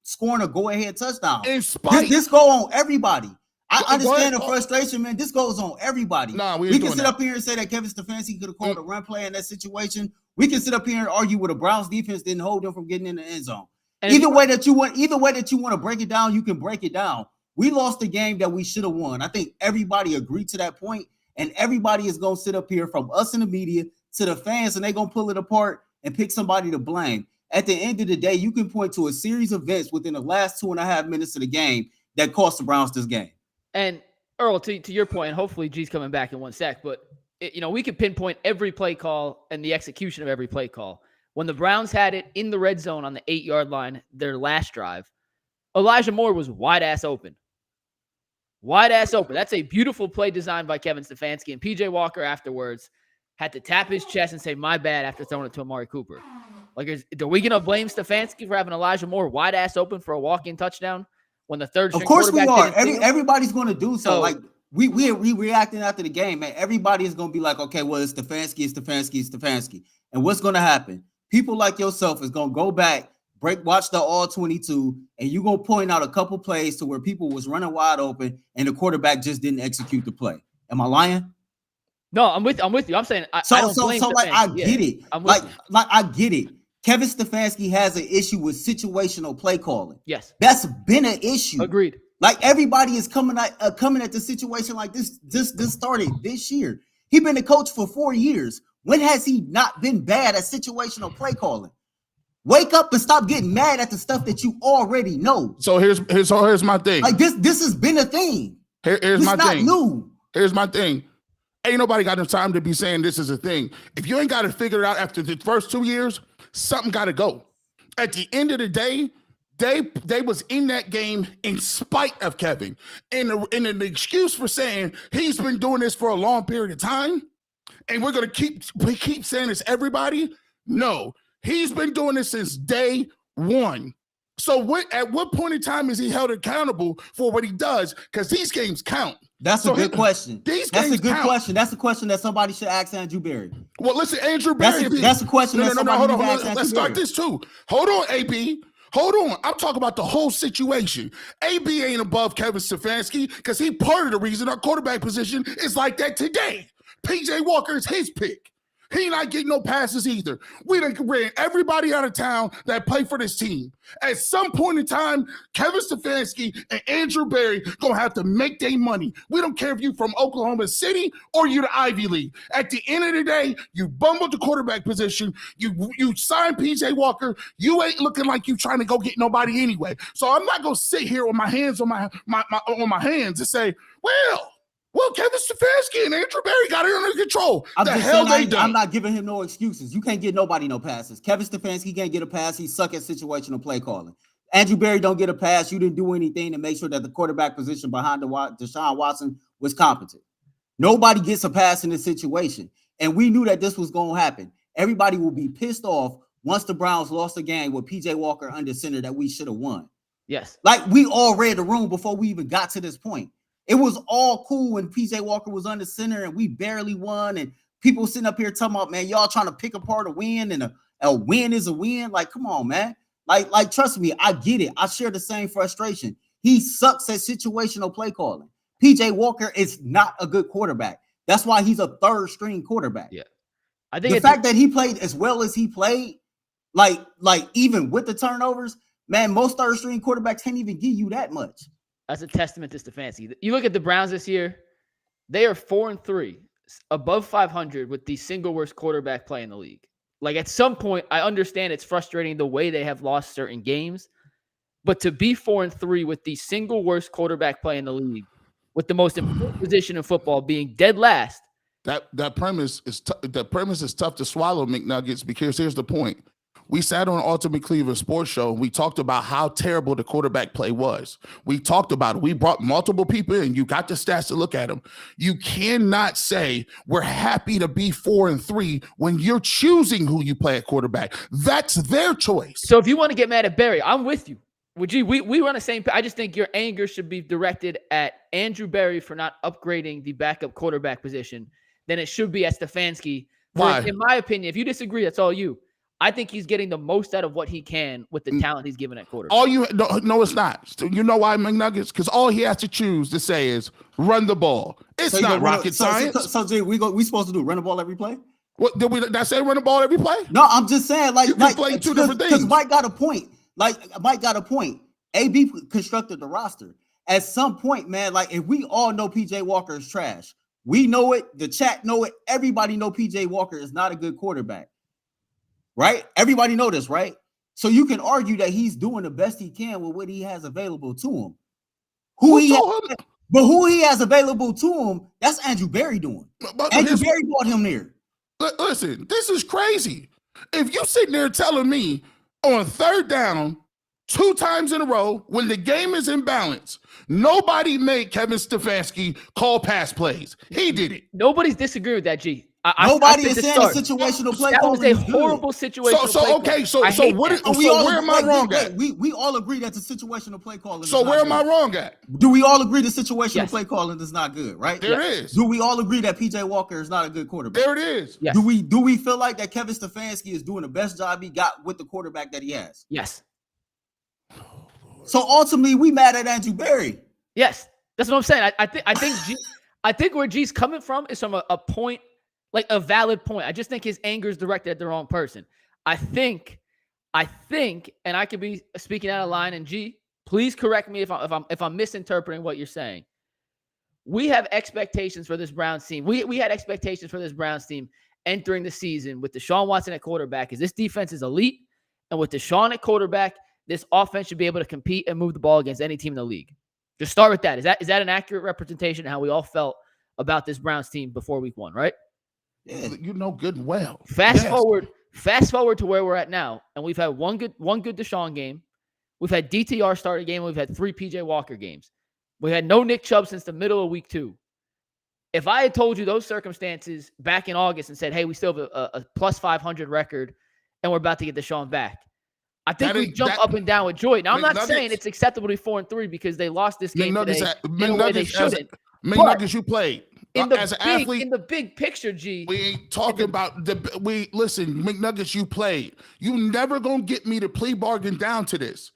C: scoring a go-ahead touchdown.
D: In spite,
C: this go on everybody. I understand the frustration, man. This goes on everybody.
D: Nah,
C: we can sit up here and say that Kevin Stefanski could have called a run play in that situation. We can sit up here and argue with the Browns defense didn't hold them from getting in the end zone. Either way that you want to break it down, you can break it down. We lost the game that we should have won. I think everybody agreed to that point, and everybody is going to sit up here from us in the media to the fans, and they're going to pull it apart and pick somebody to blame. At the end of the day, you can point to a series of events within the last 2.5 minutes of the game that cost the Browns this game.
A: And Earl, to your point, and hopefully G's coming back in 1 sec, but we could pinpoint every play call and the execution of every play call. When the Browns had it in the red zone on the 8-yard line, their last drive, Elijah Moore was wide ass open. Wide ass open. That's a beautiful play designed by Kevin Stefanski. And PJ Walker afterwards had to tap his chest and say, "My bad," after throwing it to Amari Cooper. Like, are we going to blame Stefanski for having Elijah Moore wide ass open for a walk-in touchdown when the third string quarterback?
C: Of course we are. Everybody's going to do so. Like we reacting after the game, man. Everybody is going to be like, okay, well, it's Stefanski. And what's going to happen? People like yourself is going to go back, watch the all 22, and you're going to point out a couple plays to where people was running wide open and the quarterback just didn't execute the play. Am I lying?
A: No, I'm with you. I'm saying I don't blame Stefanski.
C: I get it. I get it. Kevin Stefanski has an issue with situational play calling.
A: Yes.
C: That's been an issue.
A: Agreed.
C: Like everybody is coming at the situation like this. This started this year. He's been a coach for 4 years. When has he not been bad at situational play calling? Wake up and stop getting mad at the stuff that you already know.
D: So here's my thing.
C: Like this has been a thing.
D: Here's my thing.
C: It's not new.
D: Here's my thing. Ain't nobody got the time to be saying this is a thing. If you ain't got to figure it out after the first 2 years, something got to go. At the end of the day, they was in that game in spite of Kevin. And an excuse for saying he's been doing this for a long period of time, and we're gonna keep saying this, everybody. No, he's been doing this since day one. So at what point in time is he held accountable for what he does? Because these games count.
C: That's a good question.
D: That's a good
C: question. That's a question that somebody should ask Andrew Berry.
D: Well, listen, Andrew Berry.
C: That's a question.
D: No, hold on. Let's start this too. Hold on, AB. Hold on. I'm talking about the whole situation. AB ain't above Kevin Stefanski because he part of the reason our quarterback position is like that today. PJ Walker is his pick. He not getting no passes either. We done ran everybody out of town that played for this team. At some point in time, Kevin Stefanski and Andrew Berry gonna have to make their money. We don't care if you from Oklahoma City or you the Ivy League. At the end of the day, you bumbled the quarterback position. You signed PJ Walker. You ain't looking like you trying to go get nobody anyway. So I'm not gonna sit here with my hands on my hands and say, well, Kevin Stefanski and Andrew Berry got it under control.
C: I'm not giving him no excuses. You can't get nobody no passes. Kevin Stefanski can't get a pass. He suck at situational play calling. Andrew Berry don't get a pass. You didn't do anything to make sure that the quarterback position behind Deshaun Watson was competent. Nobody gets a pass in this situation. And we knew that this was going to happen. Everybody will be pissed off once the Browns lost the game with PJ Walker under center that we should have won.
A: Yes.
C: Like we all read the room before we even got to this point. It was all cool when PJ Walker was under center and we barely won. And people sitting up here talking about, man, y'all trying to pick apart a win and a win is a win. Like, come on, man. Like, trust me, I get it. I share the same frustration. He sucks at situational play calling. PJ Walker is not a good quarterback. That's why he's a third string quarterback.
A: Yeah. I think
C: the fact that he played as well as he played Like even with the turnovers, man, most third string quarterbacks can't even give you that much.
A: That's a testament to Stefanski. You look at the Browns this year, they are 4-3, above 500 with the single worst quarterback play in the league. Like at some point, I understand it's frustrating the way they have lost certain games, but to be 4-3 with the single worst quarterback play in the league, with the most important position in football being dead last.
D: That premise is tough to swallow, McNuggets, because here's the point. We sat on Ultimate Cleveland Sports Show and we talked about how terrible the quarterback play was. We talked about it. We brought multiple people in. You got the stats to look at them. You cannot say we're happy to be 4-3 when you're choosing who you play at quarterback. That's their choice.
A: So if you want to get mad at Barry, I'm with you. Well, gee, we were on the same page. I just think your anger should be directed at Andrew Barry for not upgrading the backup quarterback position than it should be at Stefanski.
D: Why?
A: In my opinion, if you disagree, that's all you. I think he's getting the most out of what he can with the talent he's given at quarterback.
D: No, it's not. You know why, McNuggets? Because all he has to choose to say is run the ball. It's not rocket science.
C: So Jay, we supposed to do run the ball every play?
D: What did I say? Run the ball every play?
C: No, I'm just saying
D: you can play two different things.
C: Because Mike got a point. Mike got a point. AB constructed the roster. At some point, man, like if we all know PJ Walker is trash, we know it. The chat know it. Everybody know PJ Walker is not a good quarterback. Right? Everybody know this, right? So you can argue that he's doing the best he can with what he has available to him. Who he has available to him, that's Andrew Barry doing. Andrew Barry brought him there.
D: Listen, this is crazy. If you're sitting there telling me on third down 2 times in a row when the game is in balance, nobody made Kevin Stefanski call pass plays. He did it.
A: Nobody's disagreeing with that, G.
C: Nobody is saying a situational play.
A: That was a horrible situation.
D: So where am I wrong at?
C: We all agree that the situational play calling.
D: So where am I wrong at?
C: Do we all agree the situational play calling is not good? Right?
D: There is.
C: Do we all agree that PJ Walker is not a good quarterback?
D: There it is.
A: Yes.
C: Do we feel like that Kevin Stefanski is doing the best job he got with the quarterback that he has?
A: Yes.
C: So ultimately, we mad at Andrew Barry.
A: Yes, that's what I'm saying. I think where G's coming from is from a point. Like a valid point. I just think his anger is directed at the wrong person. I think, and I could be speaking out of line. And G, please correct me if I'm misinterpreting what you're saying. We have expectations for this Browns team. We had expectations for this Browns team entering the season with Deshaun Watson at quarterback. Is this defense is elite, and with Deshaun at quarterback, this offense should be able to compete and move the ball against any team in the league. Just start with that. Is that an accurate representation of how we all felt about this Browns team before week 1, right?
D: Yeah, you know good and well.
A: Fast forward to where we're at now, and we've had one good Deshaun game. We've had DTR start a game. We've had 3 PJ Walker games. We had no Nick Chubb since the middle of week 2. If I had told you those circumstances back in August and said, hey, we still have a plus 500 record and we're about to get Deshaun back, I think we jump up and down with joy. Now, I'm not saying it's acceptable to be 4-3 because they lost this game today in a way they shouldn't.
D: McNuggets, you played. As an athlete,
A: in the big picture, G.
D: We ain't talking about listen, McNuggets, you played. You never gonna get me to plea bargain down to this.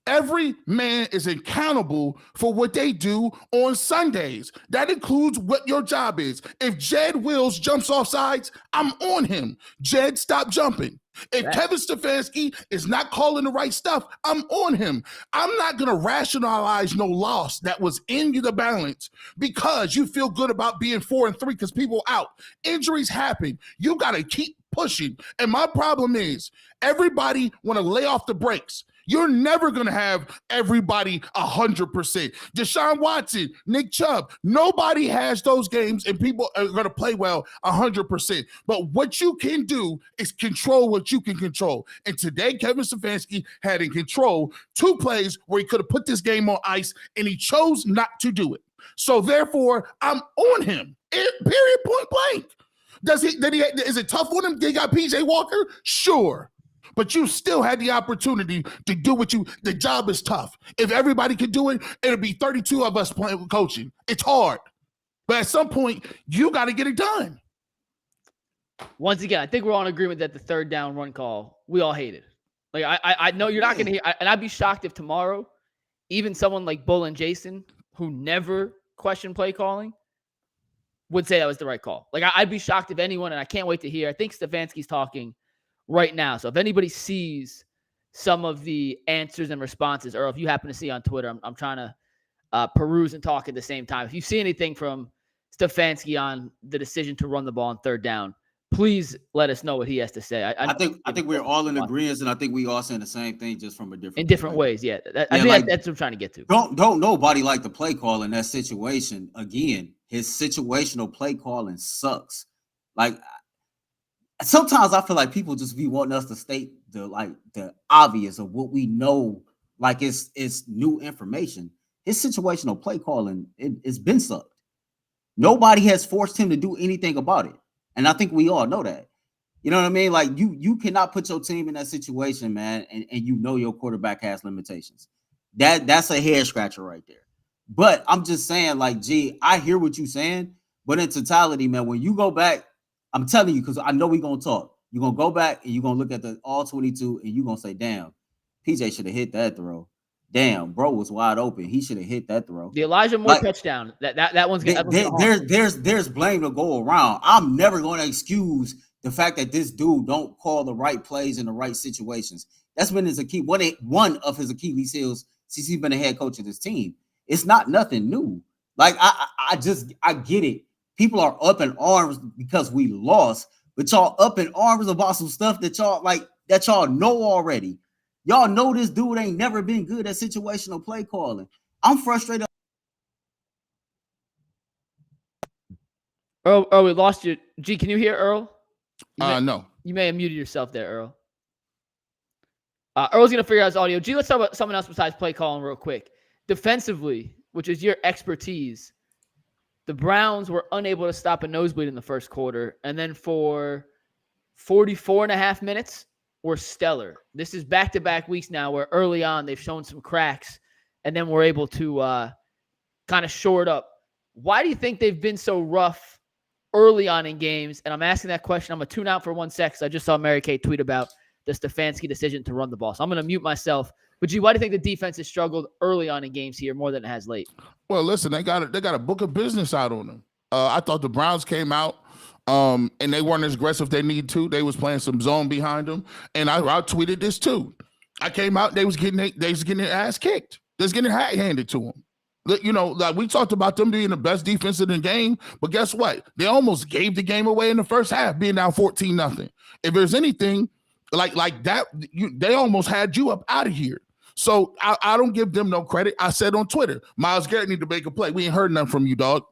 D: Every man is accountable for what they do on Sundays. That includes what your job is. If Jed Wills jumps off sides, I'm on him. Jed, stop jumping. If Kevin Stefanski is not calling the right stuff, I'm on him. I'm not going to rationalize no loss that was in the balance because you feel good about being 4-3 because people out. Injuries happen. You got to keep pushing. And my problem is everybody want to lay off the brakes. You're never going to have everybody 100%. Deshaun Watson, Nick Chubb, nobody has those games and people are going to play well 100%. But what you can do is control what you can control. And today, Kevin Stefanski had in control 2 plays where he could have put this game on ice and he chose not to do it. So therefore, I'm on him. Period, point blank. Is it tough on him? They got PJ Walker? Sure. But you still had the opportunity to do the job is tough. If everybody could do it, it'll be 32 of us playing coaching. It's hard. But at some point, you got to get it done.
A: Once again, I think we're all in agreement that the third down run call, we all hate it. Like, I know you're not going to hear, and I'd be shocked if tomorrow, even someone like Bull and Jason, who never question play calling, would say that was the right call. Like, I'd be shocked if anyone, and I can't wait to hear, I think Stefanski's talking right now. So if anybody sees some of the answers and responses, or if you happen to see on Twitter, I'm trying to peruse and talk at the same time. If you see anything from Stefanski on the decision to run the ball on third down, please let us know what he has to say.
C: I think we're all in agreement, and I think we all saying the same thing, just from a different
A: ways. Yeah, I think that's what I'm trying to get to.
C: Don't nobody like the play call in that situation. Again, his situational play calling sucks. Like, sometimes I feel like people just be wanting us to state the obvious of what we know, like it's new information. His situational play calling, it's been sucked. Nobody has forced him to do anything about it. And I think we all know that. You know what I mean? Like, you cannot put your team in that situation, man, and you know your quarterback has limitations. That's a head scratcher right there. But I'm just saying, like, gee, I hear what you're saying, but in totality, man, when you go back, I'm telling you, because I know we're going to talk. You're going to go back and you're going to look at the all 22 and you're going to say, damn, PJ should have hit that throw. Damn, bro was wide open. He should have hit that throw.
A: The Elijah Moore touchdown. That one's gonna.
C: There's blame to go around. I'm never going to excuse the fact that this dude don't call the right plays in the right situations. That's been one of his Achilles heels since he's been a head coach of this team. It's not nothing new. Like, I get it. People are up in arms because we lost, but y'all up in arms about some stuff that y'all know already. Y'all know this dude ain't never been good at situational play calling. I'm frustrated.
A: Earl, we lost you. G, can you hear Earl?
D: No.
A: You may have muted yourself there, Earl. Earl's going to figure out his audio. G, let's talk about someone else besides play calling real quick. Defensively, which is your expertise, the Browns were unable to stop a nosebleed in the first quarter. And then for 44 and a half minutes, were stellar. This is back-to-back weeks now where early on they've shown some cracks, and then we're able to kind of shore it up. Why do you think they've been so rough early on in games? And I'm asking that question. I'm going to tune out for 1 sec because I just saw Mary Kay tweet about the Stefanski decision to run the ball. So I'm going to mute myself. But, G, why do you think the defense has struggled early on in games here more than it has late?
D: Well, listen, they got a book of business out on them. I thought the Browns came out, and they weren't as aggressive they need to. They was playing some zone behind them, and I tweeted this too. I came out, they was getting their ass kicked. They was getting hat handed to them. You know, like we talked about them being the best defense in the game, but guess what? They almost gave the game away in the first half, being down 14-0. If there's anything like that, they almost had you up out of here. So I don't give them no credit. I said on Twitter, Myles Garrett need to make a play. We ain't heard nothing from you, dog.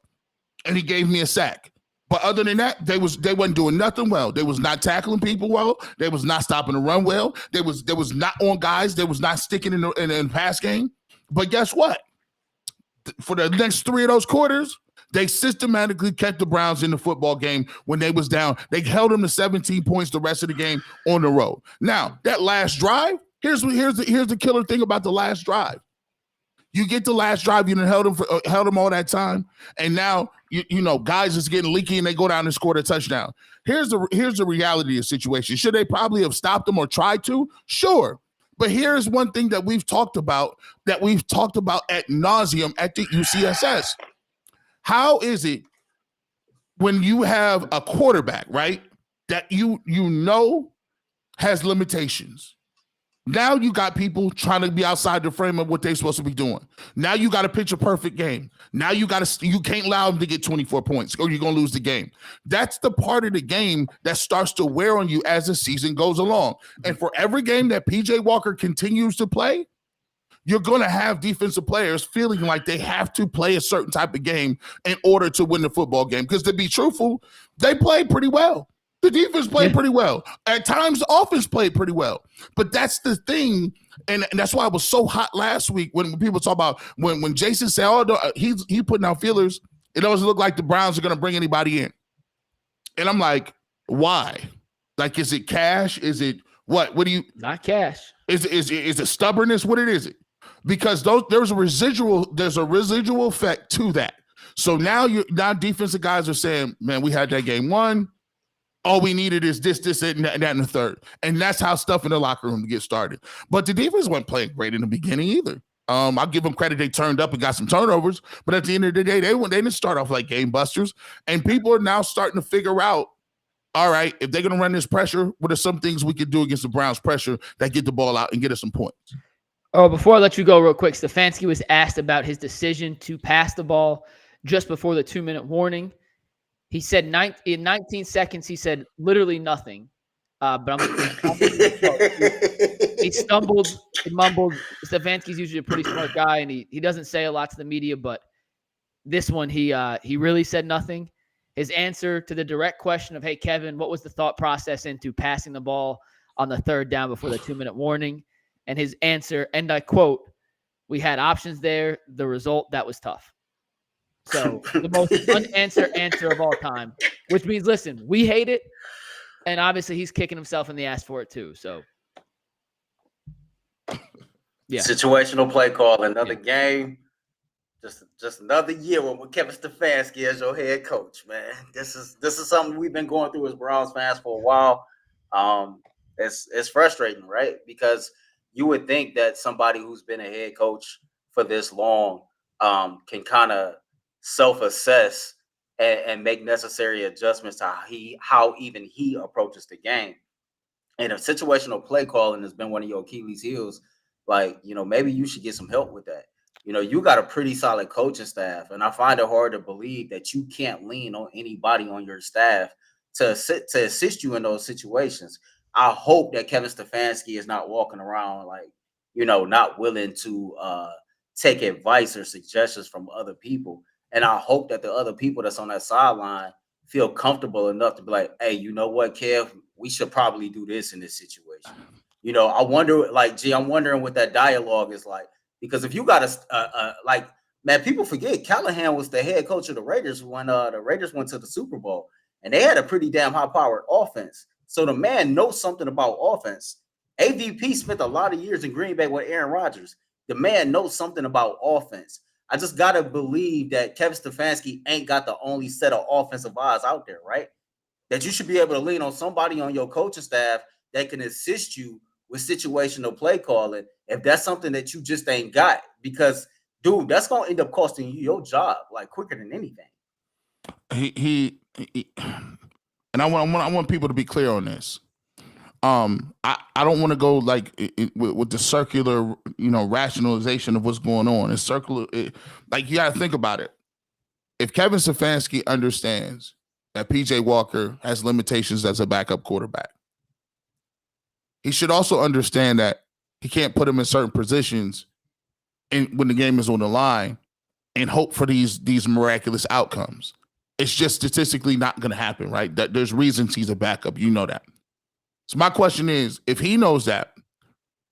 D: And he gave me a sack. But other than that, they wasn't doing nothing well. They was not tackling people well. They was not stopping the run well. They was not on guys. They was not sticking in the pass game. But guess what? For the next 3 of those quarters, they systematically kept the Browns in the football game when they was down. They held them to 17 points the rest of the game on the road. Now, that last drive, here's the killer thing about the last drive. You get the last drive, you done held them all that time, and now you know guys is getting leaky and they go down and score a touchdown. Here's the reality of the situation. Should they probably have stopped them or tried to? Sure. But here's one thing that we've talked about ad nauseum at the UCSS. How is it when you have a quarterback, right, that you know has limitations? Now you got people trying to be outside the frame of what they're supposed to be doing. Now you got to pitch a perfect game. Now you can't allow them to get 24 points or you're going to lose the game. That's the part of the game that starts to wear on you as the season goes along. And for every game that PJ Walker continues to play, you're going to have defensive players feeling like they have to play a certain type of game in order to win the football game. Because to be truthful, they played pretty well. The defense played pretty well. At times, the offense played pretty well. But that's the thing, and that's why I was so hot last week when people talk about when Jason said, "Oh, he's putting out feelers." It doesn't look like the Browns are going to bring anybody in. And I'm like, why? Like, is it cash? Is it what? What do you?
A: Not cash.
D: Is it stubbornness? What is it? Because there's a residual effect to that. So now defensive guys are saying, "Man, we had that game won. All we needed is this, and that, and the third." And that's how stuff in the locker room to get started. But the defense wasn't playing great in the beginning either. I'll give them credit. They turned up and got some turnovers. But at the end of the day, they didn't start off like game busters. And people are now starting to figure out all right, if they're going to run this pressure, what are some things we could do against the Browns pressure that get the ball out and get us some points?
A: Oh, before I let you go real quick, Stefanski was asked about his decision to pass the ball just before the 2-minute warning. He said in 19 seconds, he said literally nothing. But he stumbled, he mumbled. Stefanski's usually a pretty smart guy, and he doesn't say a lot to the media, but this one, he really said nothing. His answer to the direct question of, hey, Kevin, what was the thought process into passing the ball on the 3rd down before the 2-minute warning? And his answer, and I quote, we had options there. The result, that was tough. So the most unanswered answer of all time, which means, listen, we hate it. And obviously he's kicking himself in the ass for it too. So, yeah.
E: Situational play call, another game. Just another year with Kevin Stefanski as your head coach, man. This is something we've been going through as Browns fans for a while. It's frustrating, right? Because you would think that somebody who's been a head coach for this long can kind of self-assess and make necessary adjustments to how even he approaches the game. And if situational play calling has been one of your Achilles heels, like, maybe you should get some help with that. You got a pretty solid coaching staff, and I find it hard to believe that you can't lean on anybody on your staff to assist you in those situations. I hope that Kevin Stefanski is not walking around like, not willing to take advice or suggestions from other people. And I hope that the other people that's on that sideline feel comfortable enough to be like, hey, you know what, Kev, we should probably do this in this situation. I wonder, I'm wondering what that dialogue is like. Because if you got man, people forget Callahan was the head coach of the Raiders when the Raiders went to the Super Bowl, and they had a pretty damn high-powered offense. So the man knows something about offense. AVP spent a lot of years in Green Bay with Aaron Rodgers. The man knows something about offense. I just got to believe that Kevin Stefanski ain't got the only set of offensive eyes out there, right? That you should be able to lean on somebody on your coaching staff that can assist you with situational play calling if that's something that you just ain't got. Because, dude, that's going to end up costing you your job, quicker than anything.
D: He and I want people to be clear on this. I don't want to go with the circular, rationalization of what's going on. It's circular. You got to think about it. If Kevin Stefanski understands that PJ Walker has limitations as a backup quarterback, he should also understand that he can't put him in certain positions when the game is on the line and hope for these miraculous outcomes. It's just statistically not going to happen, right? That there's reasons he's a backup. You know that. So my question is, if he knows that,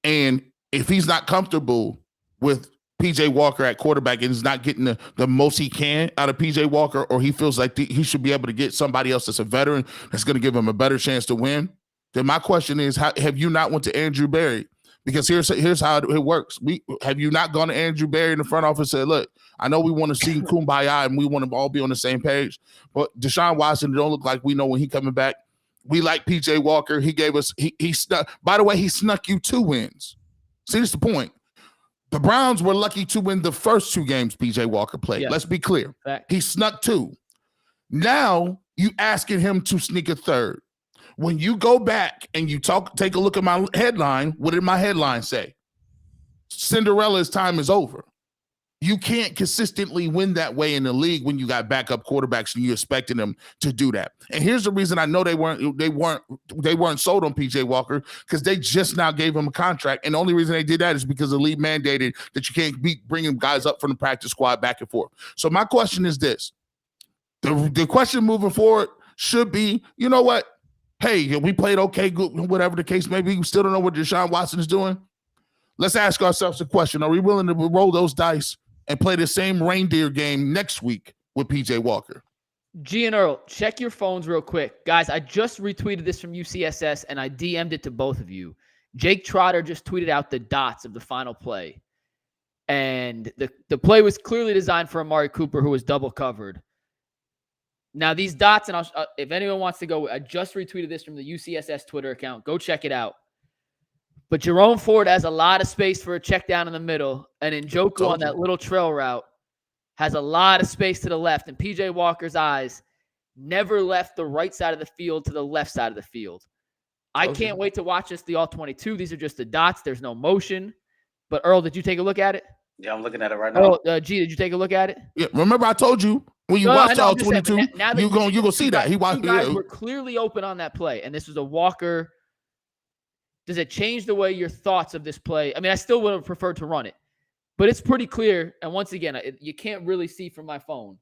D: and if he's not comfortable with PJ Walker at quarterback and is not getting the most he can out of PJ Walker, or he feels like he should be able to get somebody else that's a veteran that's going to give him a better chance to win, then my question is, have you not went to Andrew Berry? Because here's how it works. Have you not gone to Andrew Berry in the front office and said, look, I know we want to see Kumbaya and we want to all be on the same page, but Deshaun Watson don't look like we know when he's coming back. We like PJ Walker. He gave us, he snuck, by the way, he snuck you 2 wins. See, this is the point. The Browns were lucky to win the first 2 games PJ Walker played. Yeah. Let's be clear. Fact. He snuck 2. Now you asking him to sneak a 3rd. When you go back and you take a look at my headline, what did my headline say? Cinderella's time is over. You can't consistently win that way in the league when you got backup quarterbacks and you're expecting them to do that. And here's the reason I know they weren't sold on PJ Walker, because they just now gave him a contract. And the only reason they did that is because the league mandated that you can't be bringing guys up from the practice squad back and forth. So my question is this. The question moving forward should be, you know what? Hey, we played okay, good, whatever the case may be. We still don't know what Deshaun Watson is doing. Let's ask ourselves a question. Are we willing to roll those dice and play the same reindeer game next week with PJ Walker?
A: G and Earl, check your phones real quick. Guys, I just retweeted this from UCSS, and I DM'd it to both of you. Jake Trotter just tweeted out the dots of the final play. And the play was clearly designed for Amari Cooper, who was double covered. Now, these dots, and if anyone wants to go, I just retweeted this from the UCSS Twitter account. Go check it out. But Jerome Ford has a lot of space for a check down in the middle, and Njoku on that little trail route has a lot of space to the left. And PJ Walker's eyes, never left the right side of the field to the left side of the field. I can't wait to watch this, the all-22. These are just the dots. There's no motion. But Earl, did you take a look at it?
E: Yeah, I'm looking at it right now.
A: Oh, G, did you take a look at it?
D: Yeah, remember I told you when you watch all 22, you're gonna see that he watched.
A: Two guys were clearly open on that play, and this was a Walker. Does it change the way your thoughts of this play? I mean, I still would have preferred to run it, but it's pretty clear. And once again, you can't really see from my phone.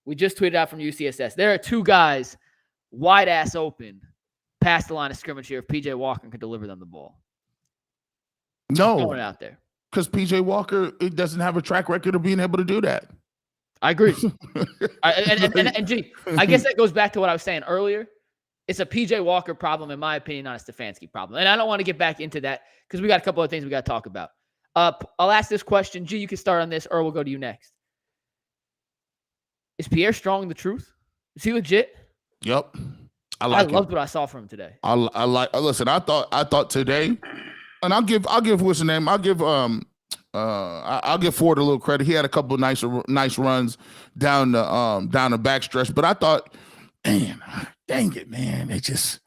A: We just tweeted out from UCSS. There are two guys wide ass open past the line of scrimmage here if PJ Walker can deliver them the ball.
D: No,
A: throwing it out there.
D: Because PJ Walker, it doesn't have a track record of being able to do that.
A: I agree. and G, I guess that goes back to what I was saying earlier. It's a PJ Walker problem, in my opinion, not a Stefanski problem. And I don't want to get back into that because we got a couple of things we got to talk about. I'll ask this question. G, you can start on this, or we'll go to you next. Is Pierre Strong the truth? Is he legit?
D: Yep. I
A: loved what I saw from him today.
D: Listen, I thought today, and I'll give what's the name? I'll give Ford a little credit. He had a couple of nice runs down the backstretch, but I thought, dang it, man. It just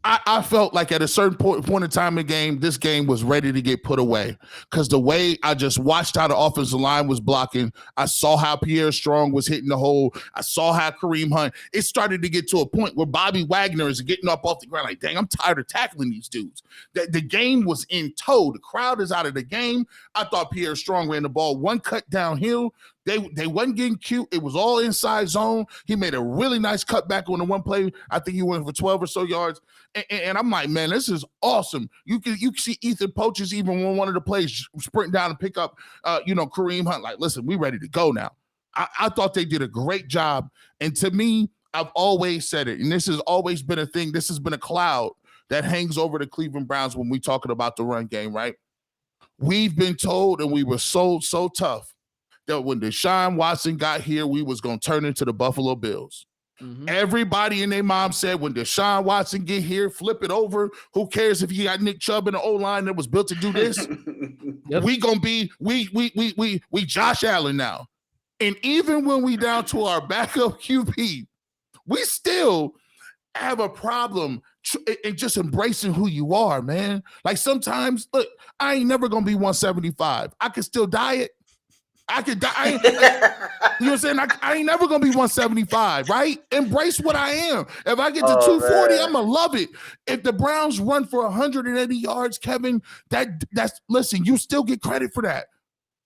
D: I felt like at a certain point in time in the game, this game was ready to get put away because the way I just watched how the offensive line was blocking, I saw how Pierre Strong was hitting the hole. I saw how Kareem Hunt. It started to get to a point where Bobby Wagner is getting up off the ground like, dang, I'm tired of tackling these dudes. The game was in tow. The crowd is out of the game. I thought Pierre Strong ran the ball one cut downhill. They wasn't getting cute. It was all inside zone. He made a really nice cutback on the one play. I think he went for 12 or so yards. And I'm like, man, this is awesome. You can see Ethan Poaches even on one of the plays sprinting down and pick up, Kareem Hunt. Like, listen, we ready to go now. I thought they did a great job. And to me, I've always said it, and this has always been a thing. This has been a cloud that hangs over the Cleveland Browns when we talking about the run game, right? We've been told, and we were sold so tough, that when Deshaun Watson got here, we was going to turn into the Buffalo Bills. Mm-hmm. Everybody and their mom said, when Deshaun Watson get here, flip it over. Who cares if you got Nick Chubb in the O-line that was built to do this? Yep. We going to be, we Josh Allen now. And even when we down to our backup QB, we still have a problem in just embracing who you are, man. Like sometimes, look, I ain't never going to be 175. I can still diet. I could die. You know what I'm saying? I ain't never gonna be 175, right? Embrace what I am. If I get to 240, I'm gonna love it. If the Browns run for 180 yards, Kevin, that's listen, you still get credit for that.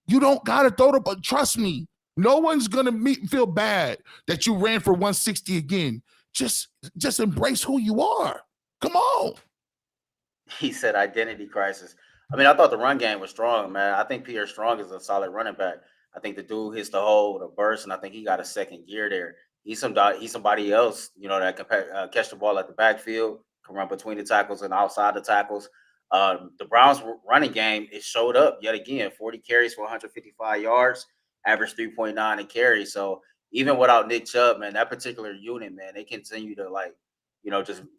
D: You don't gotta throw the, but trust me, no one's gonna feel bad that you ran for 160 again. Just embrace who you are. Come on.
E: He said identity crisis. I mean, I thought the run game was strong, man. I think Pierre Strong is a solid running back. I think the dude hits the hole, the burst, and I think he got a second gear there. He's somebody else, that can catch the ball at the backfield, can run between the tackles and outside the tackles. The Browns running game, it showed up yet again. 40 carries for 155 yards, average 3.9 a carry. So even without Nick Chubb, man, that particular unit, man, they continue to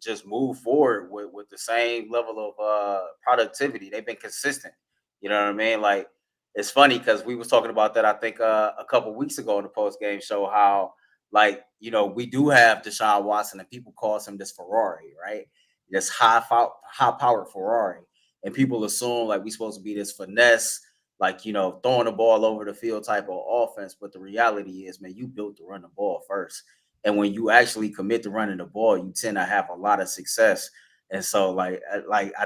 E: just move forward with the same level of productivity. They've been consistent. You know what I mean? Like, it's funny because we was talking about that, I think, a couple weeks ago in the post-game show, how, we do have Deshaun Watson and people calls him this Ferrari, right? This high-powered Ferrari. And people assume, like, we're supposed to be this finesse, throwing the ball over the field type of offense. But the reality is, man, you built to run the ball first. And when you actually commit to running the ball, you tend to have a lot of success. And so, I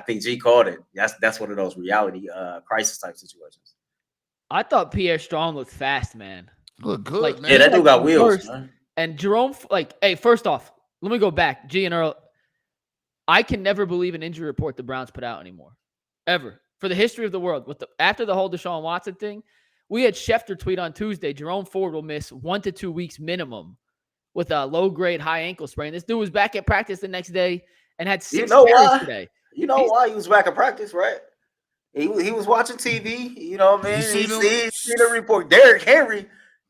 E: think G called it. That's one of those reality crisis type situations.
A: I thought Pierre Strong looked fast, man.
D: Look good, man.
E: Yeah, that dude got wheels, man.
A: And Jerome, first off, let me go back. G and Earl, I can never believe an injury report the Browns put out anymore. Ever. For the history of the world. After the whole Deshaun Watson thing, we had Schefter tweet on Tuesday, Jerome Ford will miss 1 to 2 weeks minimum with a low-grade high ankle sprain. This dude was back at practice the next day and had 6 carries today.
E: You know why he was back at practice, right? He was watching TV. You know what I mean? He seen the report. Derrick Henry.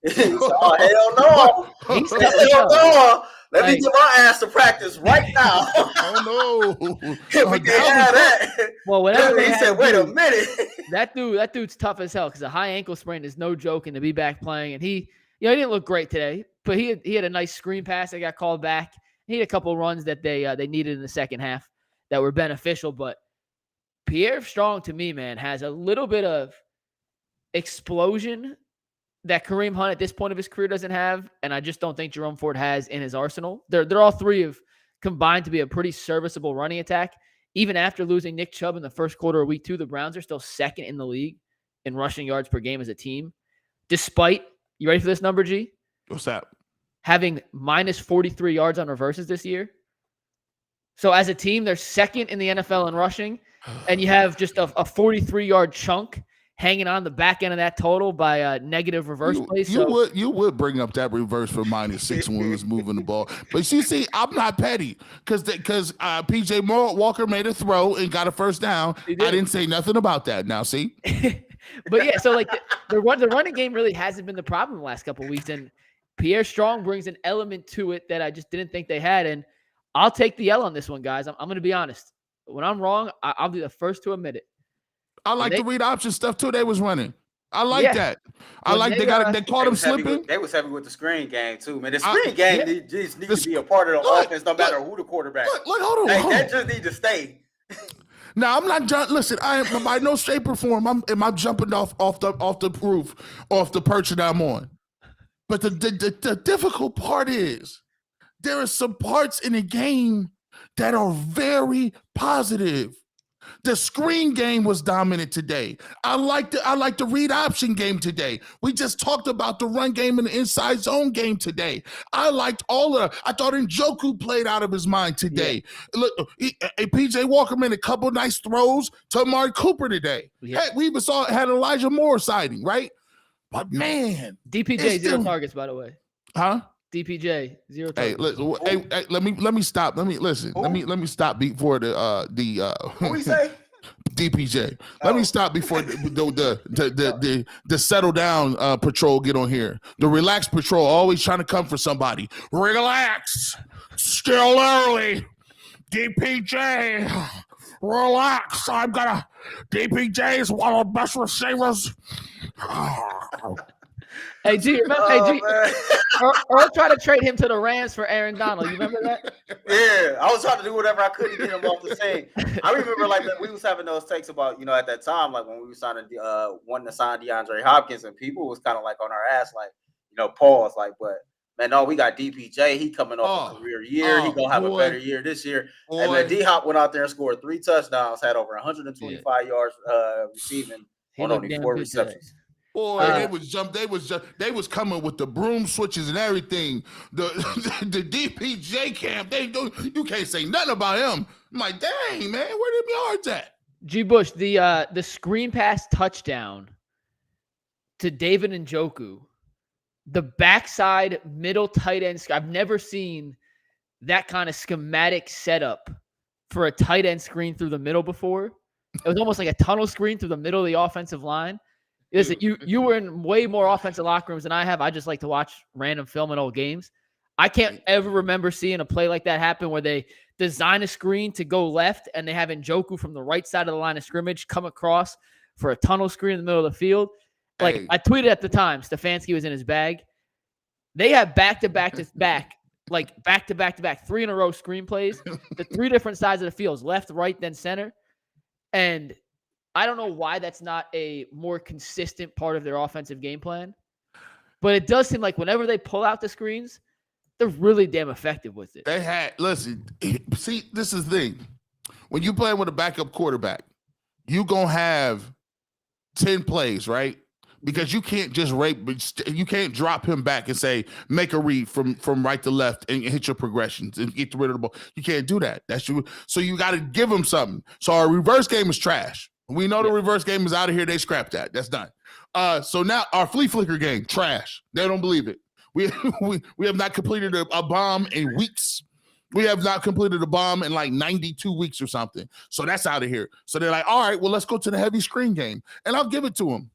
E: Oh, hell no. Hell no. Let me get my ass to practice right now.
D: Oh, no.
E: We can't have that.
A: Well, whatever
E: he said, wait a minute.
A: That dude's tough as hell because a high ankle sprain is no joke, and to be back playing. And he didn't look great today. but he had a nice screen pass that got called back. He had a couple runs that they needed in the second half that were beneficial. But Pierre Strong, to me, man, has a little bit of explosion that Kareem Hunt at this point of his career doesn't have, and I just don't think Jerome Ford has in his arsenal. They're all three have combined to be a pretty serviceable running attack. Even after losing Nick Chubb in the first quarter of week 2, the Browns are still second in the league in rushing yards per game as a team, despite, you ready for this number, G?
D: What's that?
A: Having minus 43 yards on reverses this year. So as a team, they're second in the NFL in rushing, and you have just a 43-yard chunk hanging on the back end of that total by negative reverse plays.
D: You would bring up that reverse for -6 when we was moving the ball, but you see, I'm not petty because PJ Walker made a throw and got a first down. I didn't say nothing about that. Now see,
A: but yeah, so like the running game really hasn't been the problem the last couple of weeks, and Pierre Strong brings an element to it that I just didn't think they had, and I'll take the L on this one, guys. I'm going to be honest. When I'm wrong, I'll be the first to admit it.
D: I like the read option stuff too. They was running. I like that. I like they caught him slipping.
E: They was heavy with the screen game too, man. The screen game needs to be a part of the offense, no matter who the quarterback.
D: Look, hold on.
E: That just need to stay.
D: Now I'm not. Listen, I am by no shape or form. I'm jumping off the roof, off the perch that I'm on. But the difficult part is there are some parts in the game that are very positive. The screen game was dominant today. I like the read option game today. We just talked about the run game and the inside zone game today. I liked I thought Njoku played out of his mind today. Yeah. Look, PJ Walker made a couple nice throws to Amari Cooper today. Yeah. Heck, we even had Elijah Moore sighting, right? But man,
A: DPJ 0 targets, by the way.
D: Huh?
A: DPJ 0 targets.
D: Hey, let me stop. Let me stop before
E: what we say?
D: DPJ. Let me stop before the settle down patrol get on here. The relaxed patrol always trying to come for somebody. Relax. Still early. DPJ. Relax. DPJ is one of the best receivers.
A: Hey, G, Earl tried to trade him to the Rams for Aaron Donald. You remember that?
E: Yeah, I was trying to do whatever I could to get him off the scene. I remember like we was having those takes about, at that time, like when we were wanting to sign DeAndre Hopkins, and people was kind of like on our ass, like, pause, like, but man, no, we got DPJ. He coming off a career year. He gonna have a better year this year. And then D-Hop went out there and scored 3 touchdowns, had over 125 yards receiving on only 4 receptions.
D: Boy, they was coming with the broom switches and everything. The DPJ camp, you can't say nothing about him. I'm like, dang, man, where them yards at?
A: G. Bush, the screen pass touchdown to David Njoku, the backside middle tight end. I've never seen that kind of schematic setup for a tight end screen through the middle before. It was almost like a tunnel screen through the middle of the offensive line. Listen, you were in way more offensive locker rooms than I have. I just like to watch random film in old games. I can't ever remember seeing a play like that happen where they design a screen to go left and they have Njoku from the right side of the line of scrimmage come across for a tunnel screen in the middle of the field. Like I tweeted at the time, Stefanski was in his bag. They have back-to-back, 3 in a row screenplays, the 3 different sides of the fields, left, right, then center. And I don't know why that's not a more consistent part of their offensive game plan, but it does seem like whenever they pull out the screens, they're really damn effective with it.
D: See, this is the thing. When you play with a backup quarterback, you going to have 10 plays, right? Because you can't just you can't drop him back and say, make a read from right to left and hit your progressions and get rid of the ball. You can't do that. So you got to give him something. So our reverse game is trash. We know the reverse game is out of here. They scrapped that. That's done. So now our flea flicker game, trash. They don't believe it. We have not completed a bomb in weeks. We have not completed a bomb in like 92 weeks or something. So that's out of here. So they're like, all right, well, let's go to the heavy screen game. And I'll give it to them.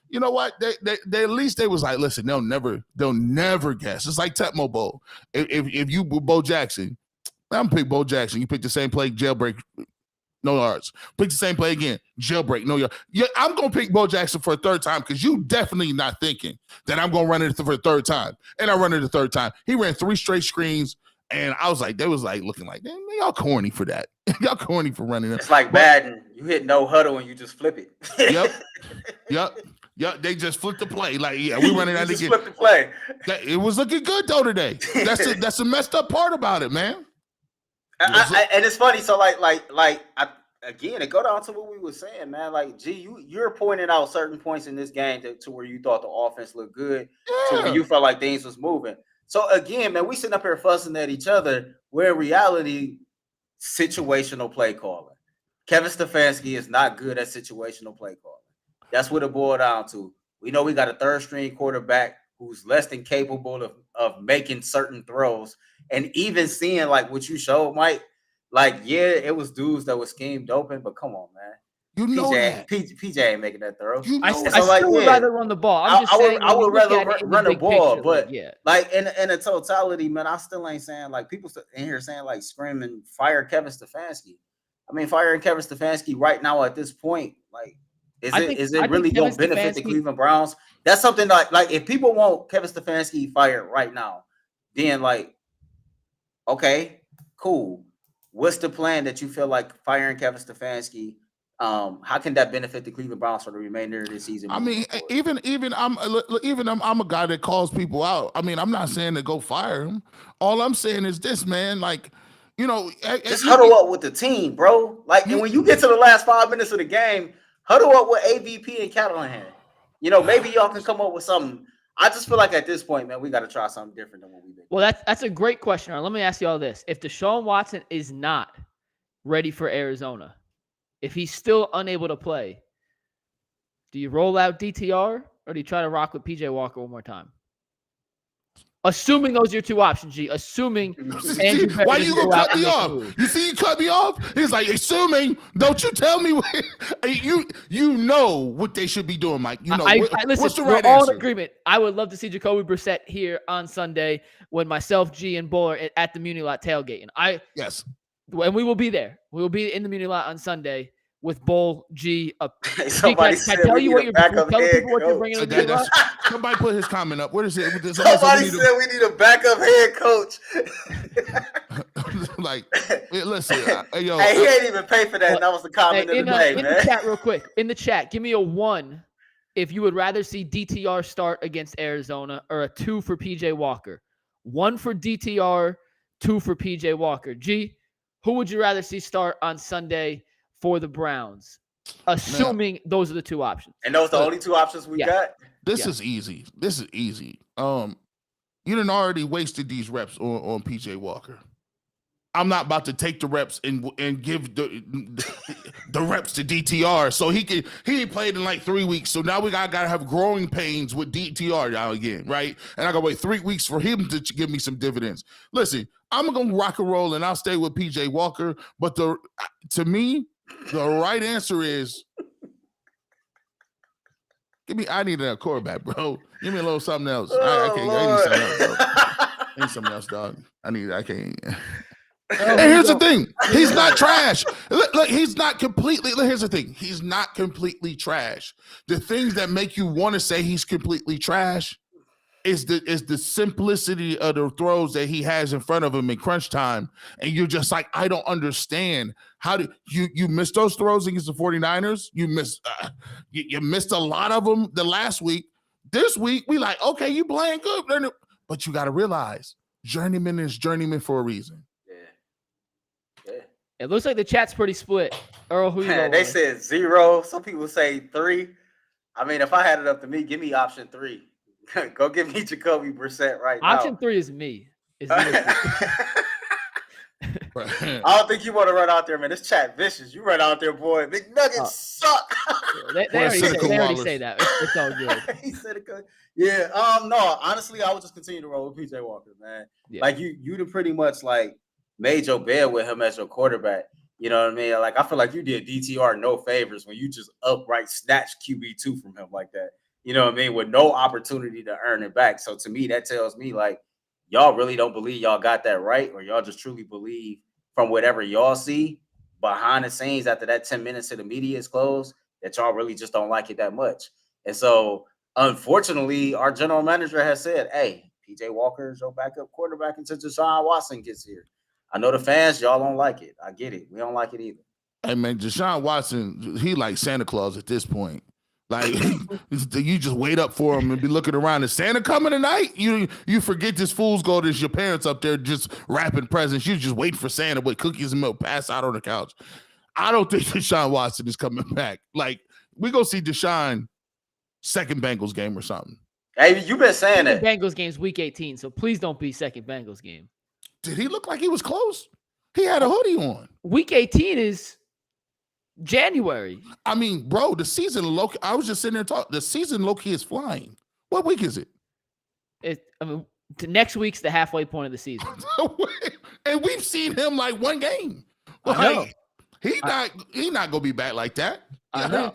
D: You know what? They at least they was like, listen, they'll never guess. It's like Tecmo Bowl. If you Bo Jackson, I'm pick Bo Jackson. You pick the same play, jailbreak. no yards. Pick the same play again, jailbreak, no yards. Yeah, I'm going to pick Bo Jackson for a third time because you definitely not thinking that I'm going to run it for a third time. And I run it the third time. He ran 3 straight screens, and I was like, they was like looking like, man, y'all corny for that. Y'all corny for running it.
E: It's like Madden. You hit no huddle and you just flip it.
D: Yep. They just flipped the play. Like, yeah, we running that again.
E: Flip the play.
D: It was looking good though today. That's a messed up part about it, man.
E: And it's funny. So again, it go down to what we were saying, man. Like, G, you're pointing out certain points in this game to where you thought the offense looked good, to where you felt like things was moving. So again, man, we sitting up here fussing at each other. Where in reality, situational play calling. Kevin Stefanski is not good at situational play calling. That's what it boiled down to. We know we got a third string quarterback who's less than capable of making certain throws. And even seeing like what you showed, Mike, like, yeah, it was dudes that were schemed open, but come on, man.
D: You know
E: PJ ain't making that throw.
A: I still would rather run the ball.
E: I would rather run the ball,
A: picture,
E: but
A: like
E: in the totality, man, I still ain't saying like people in here saying like screaming fire Kevin Stefanski. I mean, firing Kevin Stefanski right now at this point, like, is it really going to benefit the Cleveland Browns? That's something like if people want Kevin Stefanski fired right now, then like, okay, cool. What's the plan that you feel like firing Kevin Stefanski? How can that benefit the Cleveland Browns for the remainder of the season?
D: I mean, even I'm a guy that calls people out. I mean, I'm not saying to go fire him. All I'm saying is this, man. Like, you know,
E: just huddle up with the team, bro. Like, and when you get to the last 5 minutes of the game, huddle up with AVP and Callahan. You know, maybe y'all can come up with something. I just feel like at this point, man, we got to try something different than what we've been.
A: Well, that's a great question. All right, let me ask you all this. If Deshaun Watson is not ready for Arizona, if he's still unable to play, do you roll out DTR or do you try to rock with PJ Walker one more time? Assuming those are your two options, G. Assuming Andrew Berry
D: why you gonna cut me off?
A: Move.
D: You see, you cut me off. He's like, assuming. Don't you tell me what, you know what they should be doing, Mike. You know.
A: Listen,
D: what's the
A: we're
D: right
A: all
D: answer?
A: in agreement. I would love to see Jacoby Brissett here on Sunday when myself, G, and Bull are at the Muni Lot tailgating.
D: Yes.
A: And we will be there. We will be in the Muni Lot on Sunday with Bull, G.
E: Somebody
A: Can I tell you what you're bringing to the Lot?
D: Somebody put his comment up. What is it?
E: Somebody said we need a backup head coach.
D: Like, listen,
E: he ain't even pay for that. And that was the comment of the day, man.
A: In the chat, real quick. In the chat, give me a 1 if you would rather see DTR start against Arizona, or a 2 for PJ Walker. 1 for DTR, 2 for PJ Walker. G, who would you rather see start on Sunday for the Browns? Assuming those are the two options.
E: And those are the only two options we got?
D: This is easy. You done already wasted these reps on PJ Walker. I'm not about to take the reps and give the reps to DTR. So he ain't played in like 3 weeks. So now we gotta have growing pains with DTR now again, right? And I gotta wait 3 weeks for him to give me some dividends. Listen, I'm gonna rock and roll and I'll stay with PJ Walker. But to me, the right answer is I need a quarterback, bro. Give me a little something else. I need something else, bro. I need something else, dog. I can't. And here's the thing. He's not trash. Look, he's not completely. Here's the thing. He's not completely trash. The things that make you want to say he's completely trash is the simplicity of the throws that he has in front of him in crunch time. And you're just like, I don't understand. How do you miss those throws against the 49ers? You missed a lot of them the last week. This week, we like, okay, you playing good. But you got to realize, journeyman is journeyman for a reason.
E: Yeah.
A: It looks like the chat's pretty split. Earl, who you going
E: They
A: with?
E: said 0. Some people say 3. I mean, if I had it up to me, give me option 3. Go give me Jacoby Brissett right now.
A: Option 3 is me.
E: I don't think you want to run out there, man. This chat vicious. You run out there, boy. McNuggets suck.
A: They already say that. It's all good.
E: He said it good. Yeah. No, honestly, I would just continue to roll with PJ Walker, man. Yeah. Like you'd have pretty much like made your bed with him as your quarterback. You know what I mean? Like I feel like you did DTR no favors when you just upright snatched QB2 from him like that. You know what I mean? With no opportunity to earn it back. So to me, that tells me like y'all really don't believe y'all got that right, or y'all just truly believe from whatever y'all see behind the scenes after that 10 minutes to the media is closed that y'all really just don't like it that much. And so, unfortunately, our general manager has said, hey, PJ Walker is your backup quarterback until Deshaun Watson gets here. I know the fans, y'all don't like it. I get it. We don't like it either.
D: Hey, man, Deshaun Watson, he like Santa Claus at this point. Like, you just wait up for him and be looking around. Is Santa coming tonight? You forget this fool's gold is your parents up there just wrapping presents. You just wait for Santa with cookies and milk, pass out on the couch. I don't think Deshaun Watson is coming back. Like, we go see Deshaun second Bengals game or something.
E: Hey, you've been saying that.
A: Bengals game's week 18, so please don't be second Bengals game.
D: Did he look like he was close? He had a hoodie on.
A: Week 18 is January.
D: I mean, bro, the season low. I was just sitting there talking. The season low key is flying. What week is it?
A: Next week's the halfway point of the season.
D: And we've seen him like one game. Like, he's not gonna be back like that.
A: I know.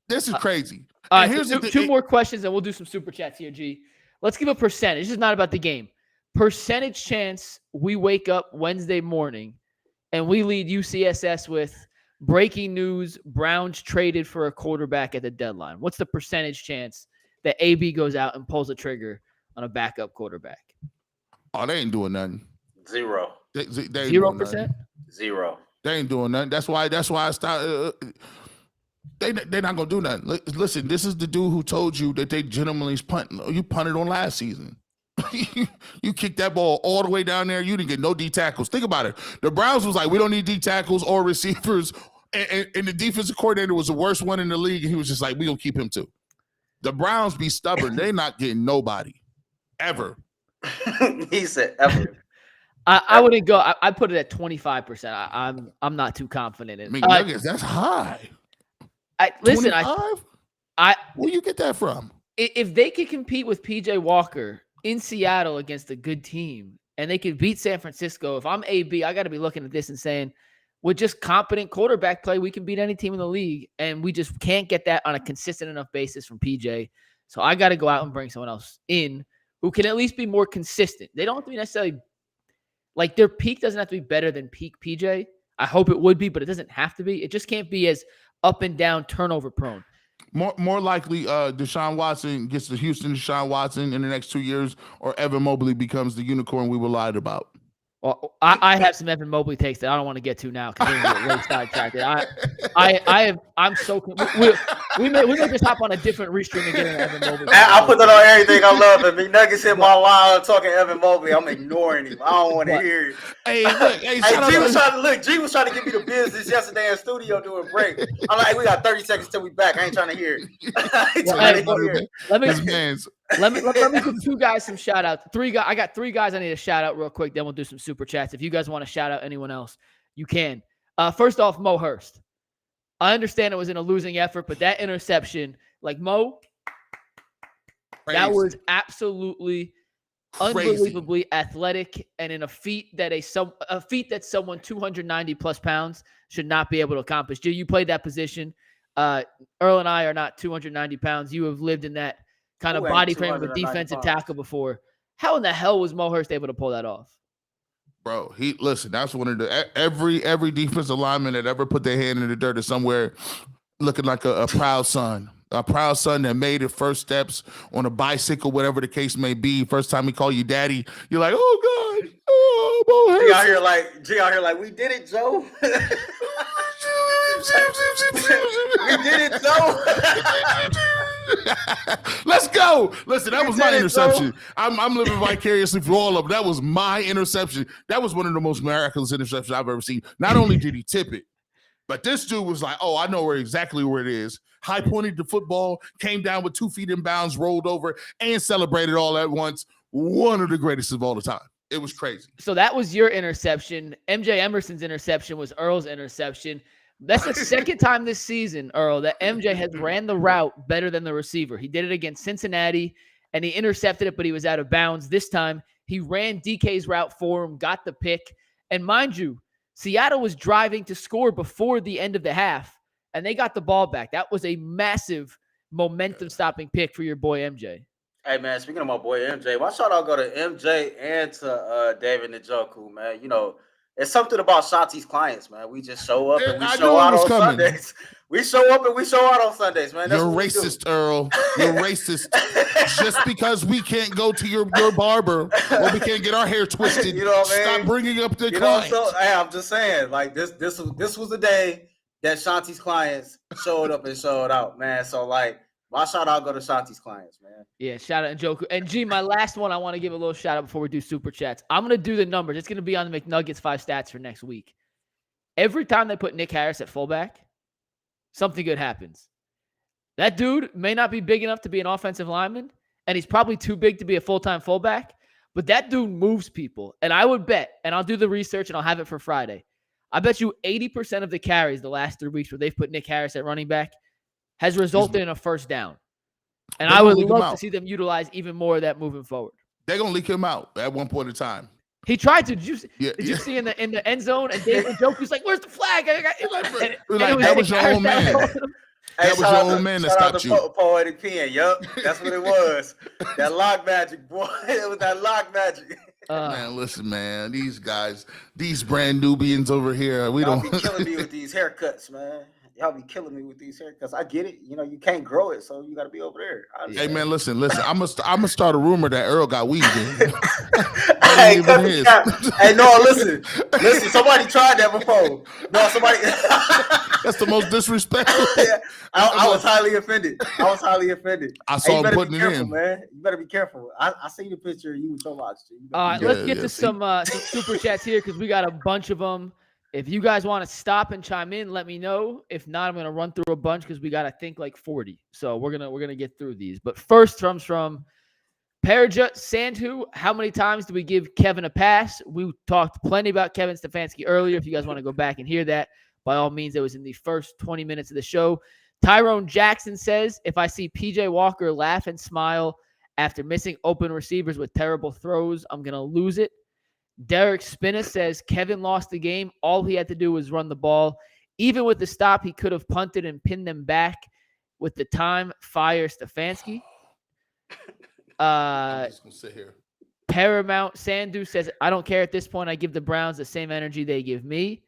D: This is crazy.
A: Here's two more questions, and we'll do some super chats here, G. Let's give a percentage. This is not about the game. Percentage chance we wake up Wednesday morning and we lead UCSS with breaking news: Browns traded for a quarterback at the deadline. What's the percentage chance that AB goes out and pulls the trigger on a backup quarterback?
D: Oh, they ain't doing nothing.
E: 0.
D: They
A: 0%?
E: 0.
D: They ain't doing nothing. That's why I started. They're not gonna do nothing. Listen, this is the dude who told you that they gentlemanly punting. You punted on last season. You kicked that ball all the way down there. You didn't get no D tackles. Think about it. The Browns was like, we don't need D tackles or receivers. And the defensive coordinator was the worst one in the league. And he was just like, we gonna keep him too. The Browns be stubborn. They're not getting nobody ever.
E: He said ever.
A: I wouldn't go. I put it at 25%. I'm not too confident in.
D: Nuggets, that's high.
A: Listen,
D: 25? Where you get that from?
A: If they could compete with PJ Walker in Seattle against a good team, and they could beat San Francisco, if I'm AB, I got to be looking at this and saying, with just competent quarterback play, we can beat any team in the league, and we just can't get that on a consistent enough basis from PJ. So I got to go out and bring someone else in who can at least be more consistent. They don't have to be necessarily like their peak doesn't have to be better than peak PJ. I hope it would be, but it doesn't have to be. It just can't be as up and down, turnover prone.
D: More likely, Deshaun Watson gets the Houston Deshaun Watson in the next 2 years, or Evan Mobley becomes the unicorn we were lied about.
A: Well, I have some Evan Mobley takes that I don't want to get to now because we're going to get way sidetracked. I'm so we may just hop on a different restream and get an Evan Mobley.
E: I put that on everything. I love it. McNuggets hit my line talking Evan Mobley. I'm ignoring him. I don't want to hear it.
D: Hey, look,
E: G was trying to give me the business yesterday in studio doing break. I'm like, we got 30 seconds till we back. I ain't trying to hear it.
A: Let me give two guys some shout outs. I got three guys I need to shout out real quick. Then we'll do some super chats. If you guys want to shout out anyone else, you can. First off, Mo Hurst. I understand it was in a losing effort, but that interception, like Mo, crazy. That was absolutely unbelievably athletic, and in a feat that someone 290 plus pounds should not be able to accomplish. You played that position. Earl and I are not 290 pounds. You have lived in that kind of body frame of a defensive tackle before. How in the hell was Mo Hurst able to pull that off?
D: Bro, that's one of the every defensive lineman that ever put their hand in the dirt or somewhere looking like a proud son. A proud son that made the first steps on a bicycle, whatever the case may be. First time he called you daddy, you're like, oh God, oh Mo Hurst.
E: G out here like, we did it, Joe. We did it, Joe.
D: Let's go. Listen, that was my interception. I'm living vicariously for all of them. That was my interception. That was one of the most miraculous interceptions I've ever seen. Not only did he tip it, but this dude was like, oh, I know exactly where it is. High pointed the football, came down with 2 feet in bounds, rolled over, and celebrated all at once. One of the greatest of all the time. It was crazy.
A: So that was your interception. MJ Emerson's interception was Earl's interception. That's the second time this season, Earl, that MJ has ran the route better than the receiver. He did it against Cincinnati, and he intercepted it, but he was out of bounds. This time, he ran DK's route for him, got the pick. And mind you, Seattle was driving to score before the end of the half, and they got the ball back. That was a massive momentum-stopping pick for your boy MJ.
E: Hey, man, speaking of my boy MJ, why shout out go to MJ and to David Njoku, man. You know, It's something about Shanti's clients, man. We just show up and we
D: I
E: show
D: knew it
E: out
D: was
E: on
D: coming.
E: Sundays. We show up and we show out on Sundays, man. That's
D: You're
E: what we do.
D: racist, Earl. You're racist. Just because we can't go to your barber or we can't get our hair twisted,
E: You know what I mean?
D: stop bringing up the
E: You know,
D: clients.
E: so hey, I'm just saying, like this was the day that Shanti's clients showed up and showed out, man. So like, my shout out go to Shanti's clients, man.
A: Yeah, shout out Njoku. And G, my last one, I want to give a little shout out before we do super chats. I'm going to do the numbers. It's going to be on the McNuggets 5 stats for next week. Every time they put Nick Harris at fullback, something good happens. That dude may not be big enough to be an offensive lineman, and he's probably too big to be a full-time fullback, but that dude moves people. And I would bet, and I'll do the research and I'll have it for Friday, I bet you 80% of the carries the last 3 weeks where they've put Nick Harris at running back has resulted in a first down. And I would love to see them utilize even more of that moving forward.
D: They're gonna leak him out at one point in time.
A: He tried to. Did you see in the end zone? And David Njoku's like, "Where's the flag?"
D: That was your old man. That was your old man that stopped you.
E: Poetic pen, yup. That's what it was. That lock magic, boy. It was that lock magic.
D: Man, listen, man. These guys, these brand Nubians over here,
E: Y'all be killing me with these haircuts, man. Y'all be killing me with these haircuts. I get it. You know, you can't grow it, so you got to be over there.
D: Hey, man, listen. I'm gonna start a rumor that Earl got weed in.
E: Hey, no, listen. Somebody tried that before. No, somebody.
D: That's the most disrespectful.
E: Yeah, I was highly offended.
D: I saw him putting it in.
E: Man, you better be careful. I see the picture of you with your locks.
A: All right, let's get to some super chats here because we got a bunch of them. If you guys want to stop and chime in, let me know. If not, I'm gonna run through a bunch because we got I think like 40. So we're gonna get through these. But first comes from Paraja Sandhu. How many times do we give Kevin a pass? We talked plenty about Kevin Stefanski earlier. If you guys want to go back and hear that, by all means, it was in the first 20 minutes of the show. Tyrone Jackson says, if I see PJ Walker laugh and smile after missing open receivers with terrible throws, I'm gonna lose it. Derek Spinna says Kevin lost the game. All he had to do was run the ball. Even with the stop, he could have punted and pinned them back. With the time, fire Stefanski.
D: I'm just gonna sit here.
A: Paramount Sandu says, I don't care at this point. I give the Browns the same energy they give me.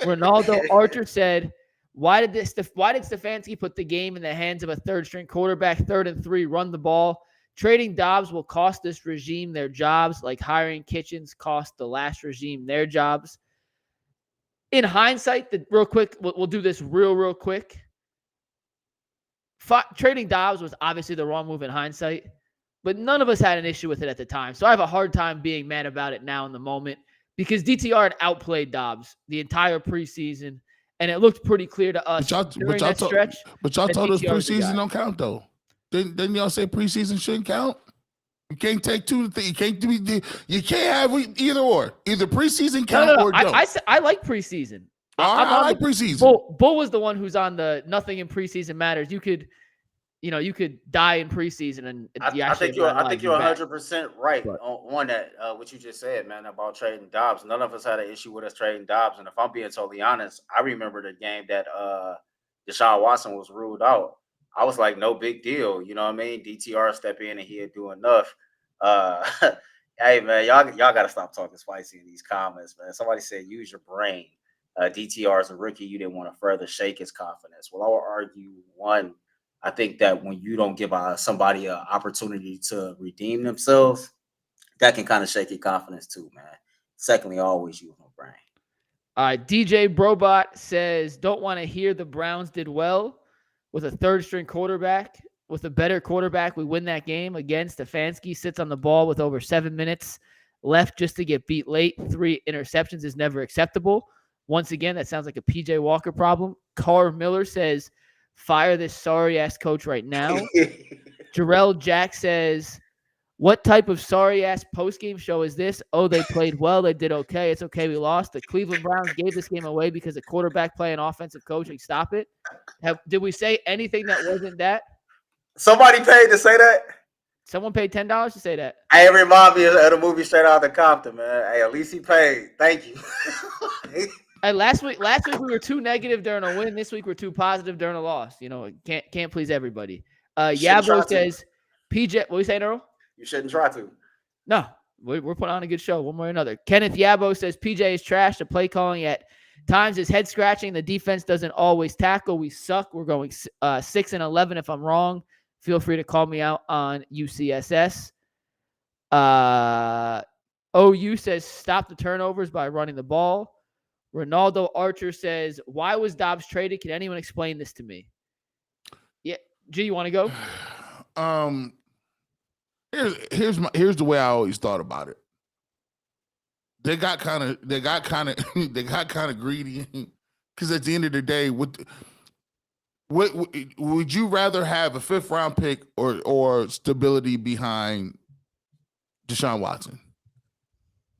A: Ronaldo Archer said, why did Stefanski put the game in the hands of a third-string quarterback, 3rd and 3, run the ball? Trading Dobbs will cost this regime their jobs, like hiring Kitchens cost the last regime their jobs. In hindsight, real quick, we'll do this real quick. Trading Dobbs was obviously the wrong move in hindsight, but none of us had an issue with it at the time. So I have a hard time being mad about it now in the moment because DTR had outplayed Dobbs the entire preseason, and it looked pretty clear to us during that stretch.
D: But y'all told us preseason don't count, though. Didn't y'all say preseason shouldn't count? You can't take two. You can't have either or. Either preseason count or don't.
A: I like preseason.
D: I like preseason.
A: Bull was the one who's on the nothing in preseason matters. You could die in preseason, and
E: I think you're 100% right on that. What you just said, man, about trading Dobbs. None of us had an issue with us trading Dobbs, and if I'm being totally honest, I remember the game that Deshaun Watson was ruled out. I was like, no big deal. You know what I mean? DTR step in and he'll do enough. Hey, man, y'all got to stop talking spicy in these comments, man. Somebody said, use your brain. DTR is a rookie. You didn't want to further shake his confidence. Well, I would argue, one, I think that when you don't give somebody an opportunity to redeem themselves, that can kind of shake your confidence too, man. Secondly, always use my brain.
A: All right, DJ Brobot says, don't want to hear the Browns did well. With a third-string quarterback, with a better quarterback, we win that game. Again, Stefanski sits on the ball with over 7 minutes left just to get beat late. 3 interceptions is never acceptable. Once again, that sounds like a PJ Walker problem. Carr Miller says, fire this sorry-ass coach right now. Jarrell Jack says, what type of sorry-ass postgame show is this? Oh, they played well. They did okay. It's okay we lost. The Cleveland Browns gave this game away because the quarterback play and offensive coaching. Stop it. Did we say anything that wasn't that?
E: Somebody paid to say that?
A: Someone paid $10 to say that.
E: Hey, it remind me of the movie Straight Outta Compton, man. Hey, at least he paid. Thank you.
A: Hey, last week we were too negative during a win. This week we're too positive during a loss. You know, can't please everybody. Yabo says, PJ, what are you saying, Earl?
E: You shouldn't try to.
A: No, we're putting on a good show one way or another. Kenneth Yabo says PJ is trash. The play calling at times is head scratching. The defense doesn't always tackle. We suck. We're going 6-11. If I'm wrong, feel free to call me out on UCSS. OU says stop the turnovers by running the ball. Ronaldo Archer says, why was Dobbs traded? Can anyone explain this to me? Yeah. G, you want to go?
D: Here's the way I always thought about it. They got kind of greedy because at the end of the day, what would you rather have a 5th round pick or stability behind Deshaun Watson?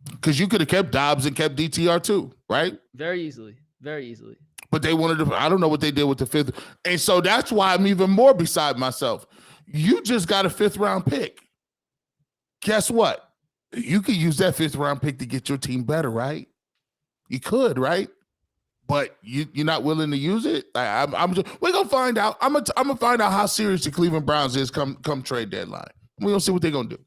D: Because you could have kept Dobbs and kept DTR too, right?
A: Very easily.
D: But they wanted to, I don't know what they did with the 5th. And so that's why I'm even more beside myself. You just got a 5th round pick. Guess what? You could use that 5th round pick to get your team better, right? You could, right? But you're not willing to use it. We're gonna find out. I'm gonna find out how serious the Cleveland Browns is come trade deadline. We're gonna see what they're gonna do.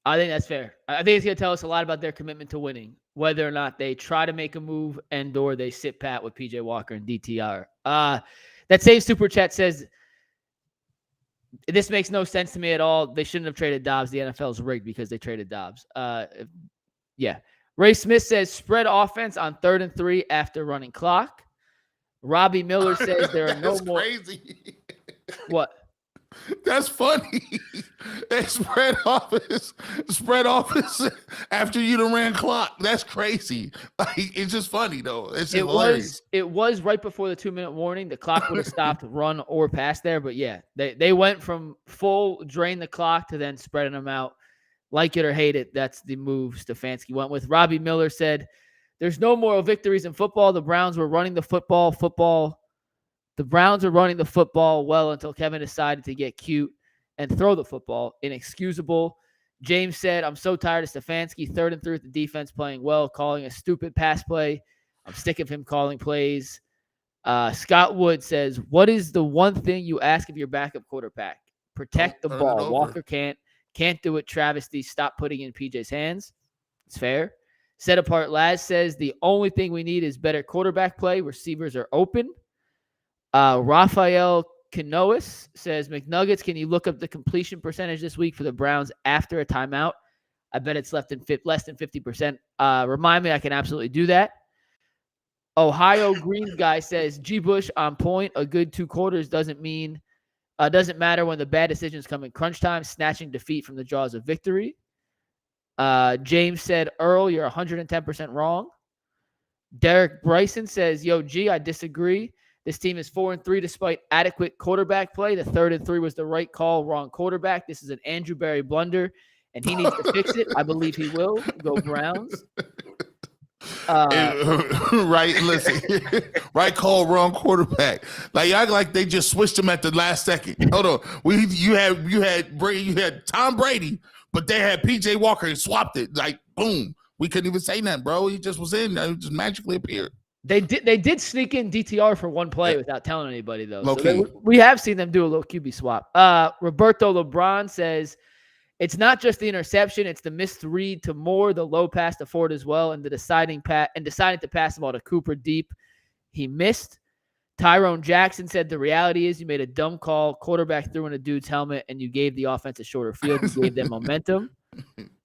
A: I think that's fair. I think it's going to tell us a lot about their commitment to winning, whether or not they try to make a move and or they sit pat with PJ Walker and DTR. That same super chat says, this makes no sense to me at all. They shouldn't have traded Dobbs. The NFL's rigged because they traded Dobbs. Yeah. Ray Smith says spread offense on 3rd and 3 after running clock. Robbie Miller says there are no more.
D: Crazy.
A: What?
D: That's funny. They spread office after you done ran clock. That's crazy. Like, it's just funny though. It
A: was right before the 2-minute warning. The clock would have stopped run or pass there, but yeah, they went from full drain the clock to then spreading them out. Like it or hate it, that's the move Stefanski went with. Robbie Miller said, "There's no moral victories in football. The Browns were running the football. The Browns were running the football well until Kevin decided to get cute and throw the football. Inexcusable." James said, "I'm so tired of Stefanski. 3rd and 3 with the defense playing well, calling a stupid pass play. I'm sick of him calling plays." Scott Wood says, "What is the one thing you ask of your backup quarterback? Protect the ball. Walker can't do it. Travesty. Stop putting it in PJ's hands." It's fair. Set Apart Laz says, "The only thing we need is better quarterback play. Receivers are open." Rafael Canoas says, "McNuggets, can you look up the completion percentage this week for the Browns after a timeout? I bet it's less than 50%. Remind me, I can absolutely do that." Ohio Greens guy says, "G. Bush on point. A good 2 quarters doesn't matter when the bad decisions come in crunch time, snatching defeat from the jaws of victory." James said, "Earl, you're 110% wrong." Derek Bryson says, "Yo, G, I disagree. This team is 4 and 3 despite adequate quarterback play. The 3rd and 3 was the right call, wrong quarterback. This is an Andrew Berry blunder, and he needs to fix it. I believe he will. Go Browns."
D: Right, listen. Right call, wrong quarterback. Like you act like they just switched him at the last second. Hold on. You had Tom Brady, but they had PJ Walker and swapped it. Like boom. We couldn't even say nothing, bro. He just was in. He just magically appeared.
A: They did sneak in DTR for one play without telling anybody, though. So we have seen them do a little QB swap. Roberto LeBron says, "It's not just the interception, it's the missed read to Moore, the low pass to Ford as well, and the deciding to pass the ball to Cooper deep. He missed." Tyrone Jackson said, "The reality is you made a dumb call. Quarterback threw in a dude's helmet, and you gave the offense a shorter field. You gave them momentum."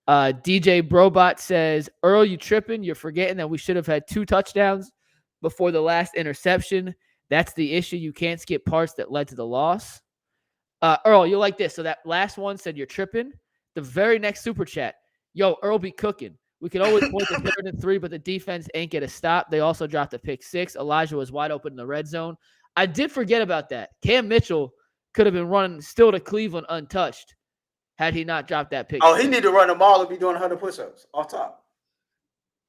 A: DJ Brobot says, "Earl, you tripping? You're forgetting that we should have had 2 touchdowns before the last interception. That's the issue. You can't skip parts that led to the loss." Earl, you like this. So that last one said you're tripping. The very next super chat, "Yo, Earl be cooking. We can always point to 3rd and 3, but the defense ain't get a stop. They also dropped a pick 6. Elijah was wide open in the red zone." I did forget about that. Cam Mitchell could have been running still to Cleveland untouched had he not dropped that pick.
E: Oh, he need to run them all and be doing 100 push-ups off top.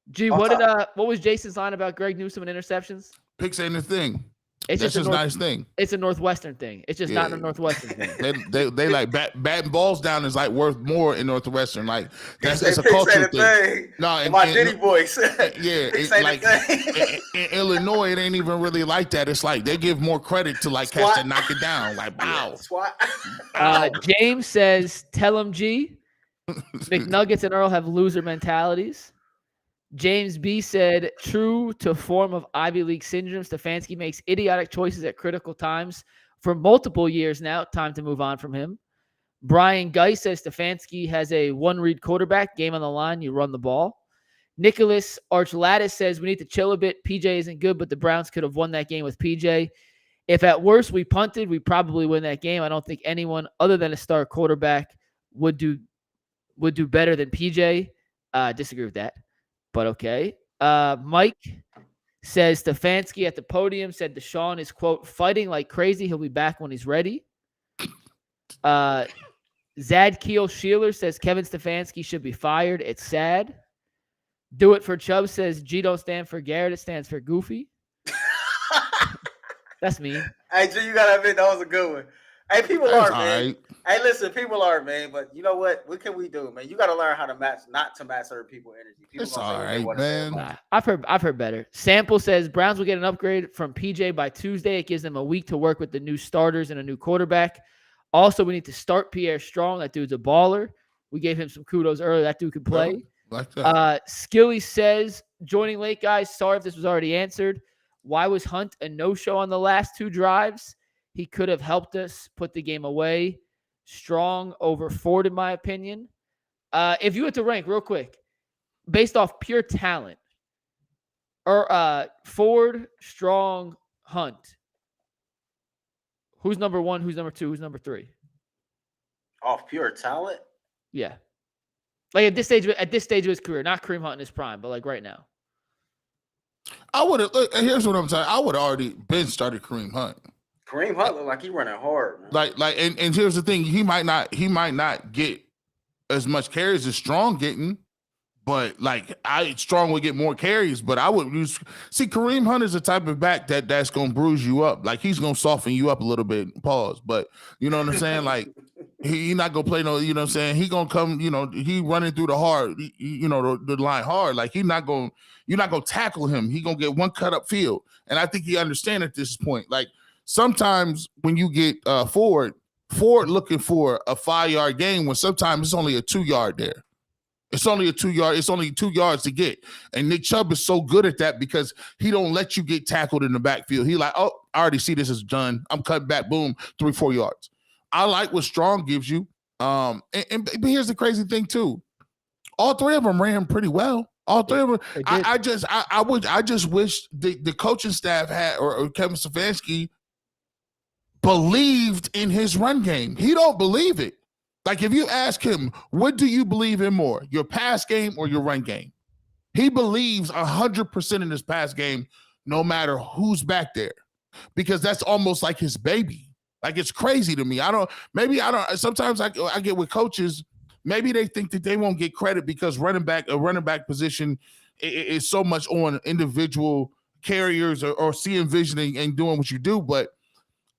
A: Gee, what was Jason's line about Greg Newsome and interceptions?
D: Picks ain't a thing.
A: It's
D: That's
A: just
D: a nice thing.
A: It's a Northwestern thing. It's just not a Northwestern thing.
D: They like batting balls down is like worth more in Northwestern. Like that's a culture thing.
E: No, and my Diddy voice.
D: Yeah, it's like in Illinois, it ain't even really like that. It's like they give more credit to like cats that knock it down. Like wow.
A: James says, "Tell him G, McNuggets and Earl have loser mentalities. James B said, true to form of Ivy League syndrome, Stefanski makes idiotic choices at critical times for multiple years now. Time to move on from him. Brian Geis says Stefanski has a one-read quarterback, game on the line, you run the ball. Nicholas Archelatis says we need to chill a bit. PJ isn't good, but the Browns could have won that game with PJ. If at worst we punted, we probably win that game. I don't think anyone other than a star quarterback would do better than PJ. Disagree with that, but okay. Mike says Stefanski at the podium said Deshaun is, quote, fighting like crazy. He'll be back when he's ready. Zad Keel Sheeler says Kevin Stefanski should be fired. It's sad. Do It for Chubb says G don't stand for Garrett. It stands for Goofy. That's me.
E: Hey, G, you gotta admit that was a good one. Hey, people are, man.
D: Right.
E: Hey, listen, people are, man. But you know what? What can we do, man? You gotta learn how to not to match other people's energy. People
D: It's
E: gonna say
D: all
E: what they
D: right,
E: wanna say
D: man.
E: about it.
A: I've heard better. Sample says Browns will get an upgrade from PJ by Tuesday. It gives them a week to work with the new starters and a new quarterback. Also, we need to start Pierre Strong. That dude's a baller. We gave him some kudos earlier. That dude can play.
D: Like that.
A: Skilly says, joining late, guys. Sorry if this was already answered. Why was Hunt a no-show on the last two drives? He could have helped us put the game away. Strong over Ford, in my opinion. If you had to rank real quick, based off pure talent, or Ford, Strong, Hunt, who's number one? Who's number two? Who's number three?
E: Off pure talent?
A: Yeah. Like at this stage of his career, not Kareem Hunt in his prime, but like right now.
D: I would have. Here's what I'm saying. I would have already been started Kareem Hunt.
E: Kareem Hunt look like he running hard, man.
D: And here's the thing. He might not get as much carries as Strong getting, but Strong would get more carries. But I would see Kareem Hunt is the type of back that's gonna bruise you up. Like he's gonna soften you up a little bit. Pause. But you know what I'm saying? Like he not gonna play no. You know what I'm saying? He gonna come. You know he running through the hard. You know the line hard. Like you're not gonna tackle him. He gonna get one cut up field. And I think he understand at this point. Like sometimes when you get Ford looking for a 5-yard gain when sometimes it's only a 2-yard there. It's only a 2-yard. It's only 2 yards to get. And Nick Chubb is so good at that because he don't let you get tackled in the backfield. He like, oh, I already see this is done. I'm cutting back, boom, 3-4 yards. I like what Strong gives you. But here's the crazy thing too. All three of them ran pretty well. All three of them. I just wish the coaching staff had or Kevin Stefanski believed in his run game. He don't believe it. Like if you ask him, what do you believe in more, your pass game or your run game? He believes 100% in his pass game, no matter who's back there, because that's almost like his baby. Like it's crazy to me. Sometimes I get with coaches, maybe they think that they won't get credit because a running back position is so much on individual carriers or seeing vision and doing what you do. But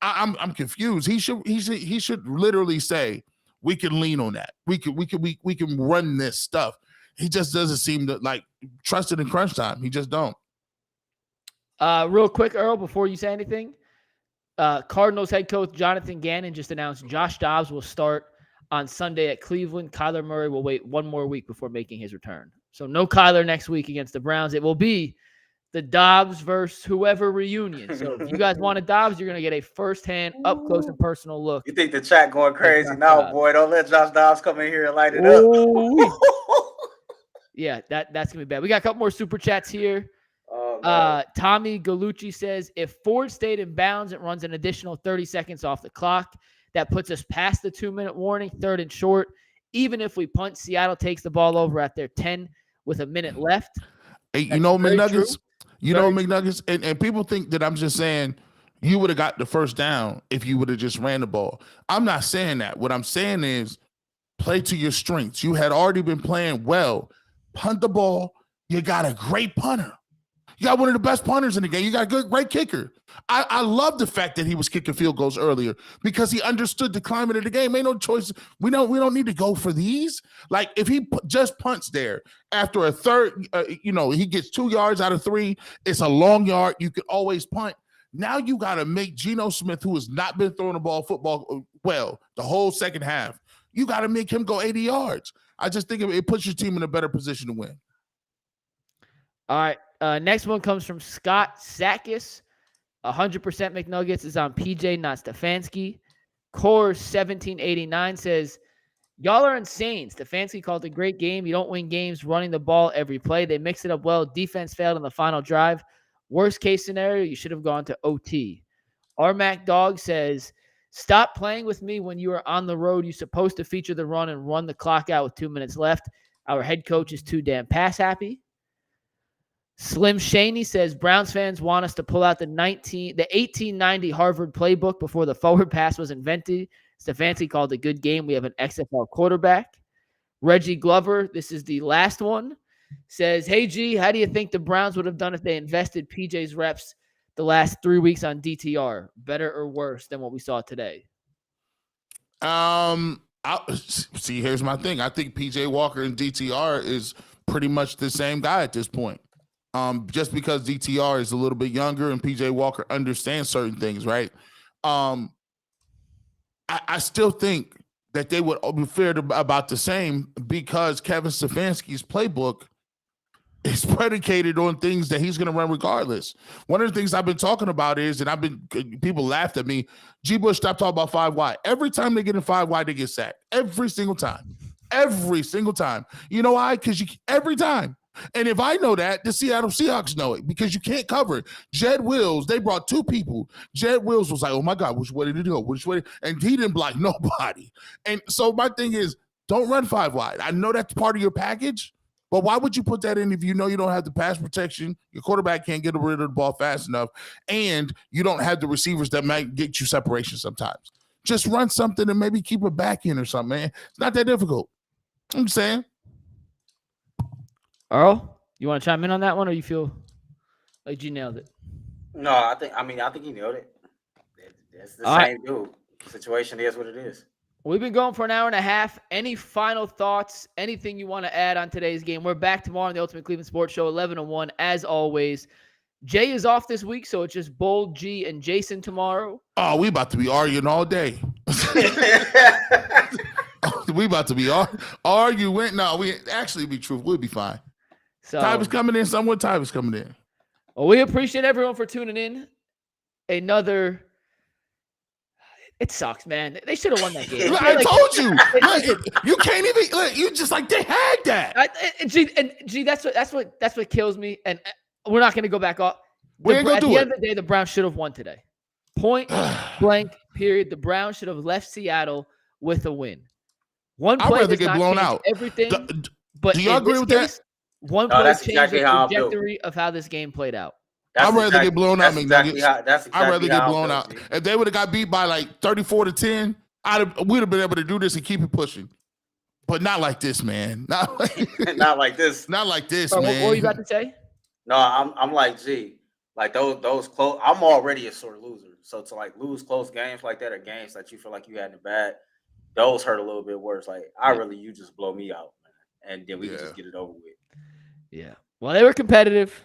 D: I'm confused. He should literally say, we can lean on that. We can run this stuff. He just doesn't seem to like trust it in crunch time. He just don't.
A: Real quick, Earl, before you say anything, Cardinals head coach Jonathan Gannon just announced Josh Dobbs will start on Sunday at Cleveland. Kyler Murray will wait one more week before making his return. So no Kyler next week against the Browns. It will be the Dobbs versus whoever reunion. So if you guys wanted Dobbs, you're going to get a firsthand, up close and personal look.
E: You think the chat going crazy now, boy? Don't let Josh Dobbs come in here and light it up.
A: Yeah, that's going to be bad. We got a couple more super chats here. Tommy Galucci says, if Ford stayed in bounds, it runs an additional 30 seconds off the clock. That puts us past the 2-minute warning, 3rd and short. Even if we punt, Seattle takes the ball over at their 10 with a minute left.
D: Hey, you know McNuggets? McNuggets? And people think that I'm just saying you would have got the first down if you would have just ran the ball. I'm not saying that. What I'm saying is play to your strengths. You had already been playing well. Punt the ball. You got a great punter. You got one of the best punters in the game. You got a great kicker. I love the fact that he was kicking field goals earlier because he understood the climate of the game. Ain't no choice. We don't need to go for these. Like if he just punts there after a third, he gets 2 yards out of 3. It's a long yard. You could always punt. Now you got to make Geno Smith, who has not been throwing the football well the whole second half. You got to make him go 80 yards. I just think it puts your team in a better position to win.
A: All right. Next one comes from Scott Sakis. 100% McNuggets is on PJ, not Stefanski. Core 1789 says, y'all are insane. Stefanski called a great game. You don't win games running the ball every play. They mixed it up well. Defense failed on the final drive. Worst case scenario, you should have gone to OT. Mac Dog says, stop playing with me when you are on the road. You're supposed to feature the run and run the clock out with 2 minutes left. Our head coach is too damn pass happy. Slim Shaney says, Browns fans want us to pull out the 1890 Harvard playbook before the forward pass was invented. Stefanski called a good game. We have an XFL quarterback. Reggie Glover, this is the last one, says, hey, G, how do you think the Browns would have done if they invested PJ's reps the last 3 weeks on DTR? Better or worse than what we saw today?
D: See, here's my thing. I think PJ Walker and DTR is pretty much the same guy at this point. Just because DTR is a little bit younger and PJ Walker understands certain things, right? I still think that they would be fair about the same because Kevin Stefanski's playbook is predicated on things that he's going to run regardless. One of the things I've been talking about is, and people laughed at me, G. Bush stopped talking about 5 wide. Every time they get in 5 wide, they get sacked. Every single time. Every single time. You know why? Because every time. And if I know that, the Seattle Seahawks know it because you can't cover it. Jed Wills, they brought 2 people. Jed Wills was like, oh my God, which way did he go? Which way? And he didn't block nobody. And so my thing is, don't run 5 wide. I know that's part of your package, but why would you put that in if you know you don't have the pass protection, your quarterback can't get rid of the ball fast enough, and you don't have the receivers that might get you separation sometimes? Just run something and maybe keep it back in or something, man. It's not that difficult. I'm saying.
A: Earl, you want to chime in on that one, or you feel like you nailed it?
E: No, I think he nailed it. It's the same dude. Situation is what it is.
A: We've been going for an hour and a half. Any final thoughts? Anything you want to add on today's game? We're back tomorrow on the Ultimate Cleveland Sports Show, 11-1, as always. Jay is off this week, so it's just Bold, G, and Jason tomorrow.
D: Oh, we about to be arguing all day. We about to be arguing. No, we actually be truthful. We'll be fine.
A: So,
D: Ty was coming in. Someone Ty was coming in.
A: Well, we appreciate everyone for tuning in. It sucks, man. They should have won that game.
D: I told you. You can't even. Look, you just like they had that.
A: G, that's what kills me. And we're not going to go back off.
D: We're going to do it.
A: At the end of the day, the Browns should have won today. Point blank. Period. The Browns should have left Seattle with a win. One play
D: I'd rather get blown out.
A: Everything. But
D: do y'all agree with that?
A: One play changed the trajectory of how this game played out.
D: I'd rather get blown out, McNuggets.
E: I'd
D: rather get blown out. If they would have got beat by like 34-10, we'd have been able to do this and keep it pushing. But not like this, man. Not like this. Not like this, man.
A: What were you about to say?
E: No, I'm like, G, like those close. I'm already a sore loser. So to like lose close games like that, or games that you feel like you had in the bag, those hurt a little bit worse. Like you just blow me out, man, and then we can just get it over with.
A: Yeah. Well, they were competitive.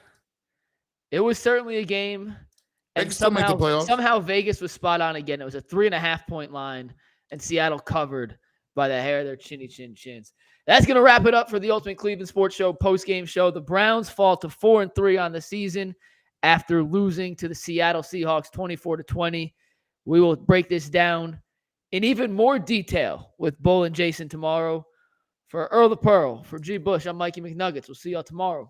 A: It was certainly a game. And somehow Vegas was spot on again. It was a 3.5-point line, and Seattle covered by the hair of their chinny chin chins. That's going to wrap it up for the Ultimate Cleveland Sports Show post-game show. The Browns fall to 4-3 on the season after losing to the Seattle Seahawks 24-20. We will break this down in even more detail with Bull and Jason tomorrow. For Earl the Pearl, for G. Bush, I'm Mikey McNuggets. We'll see y'all tomorrow.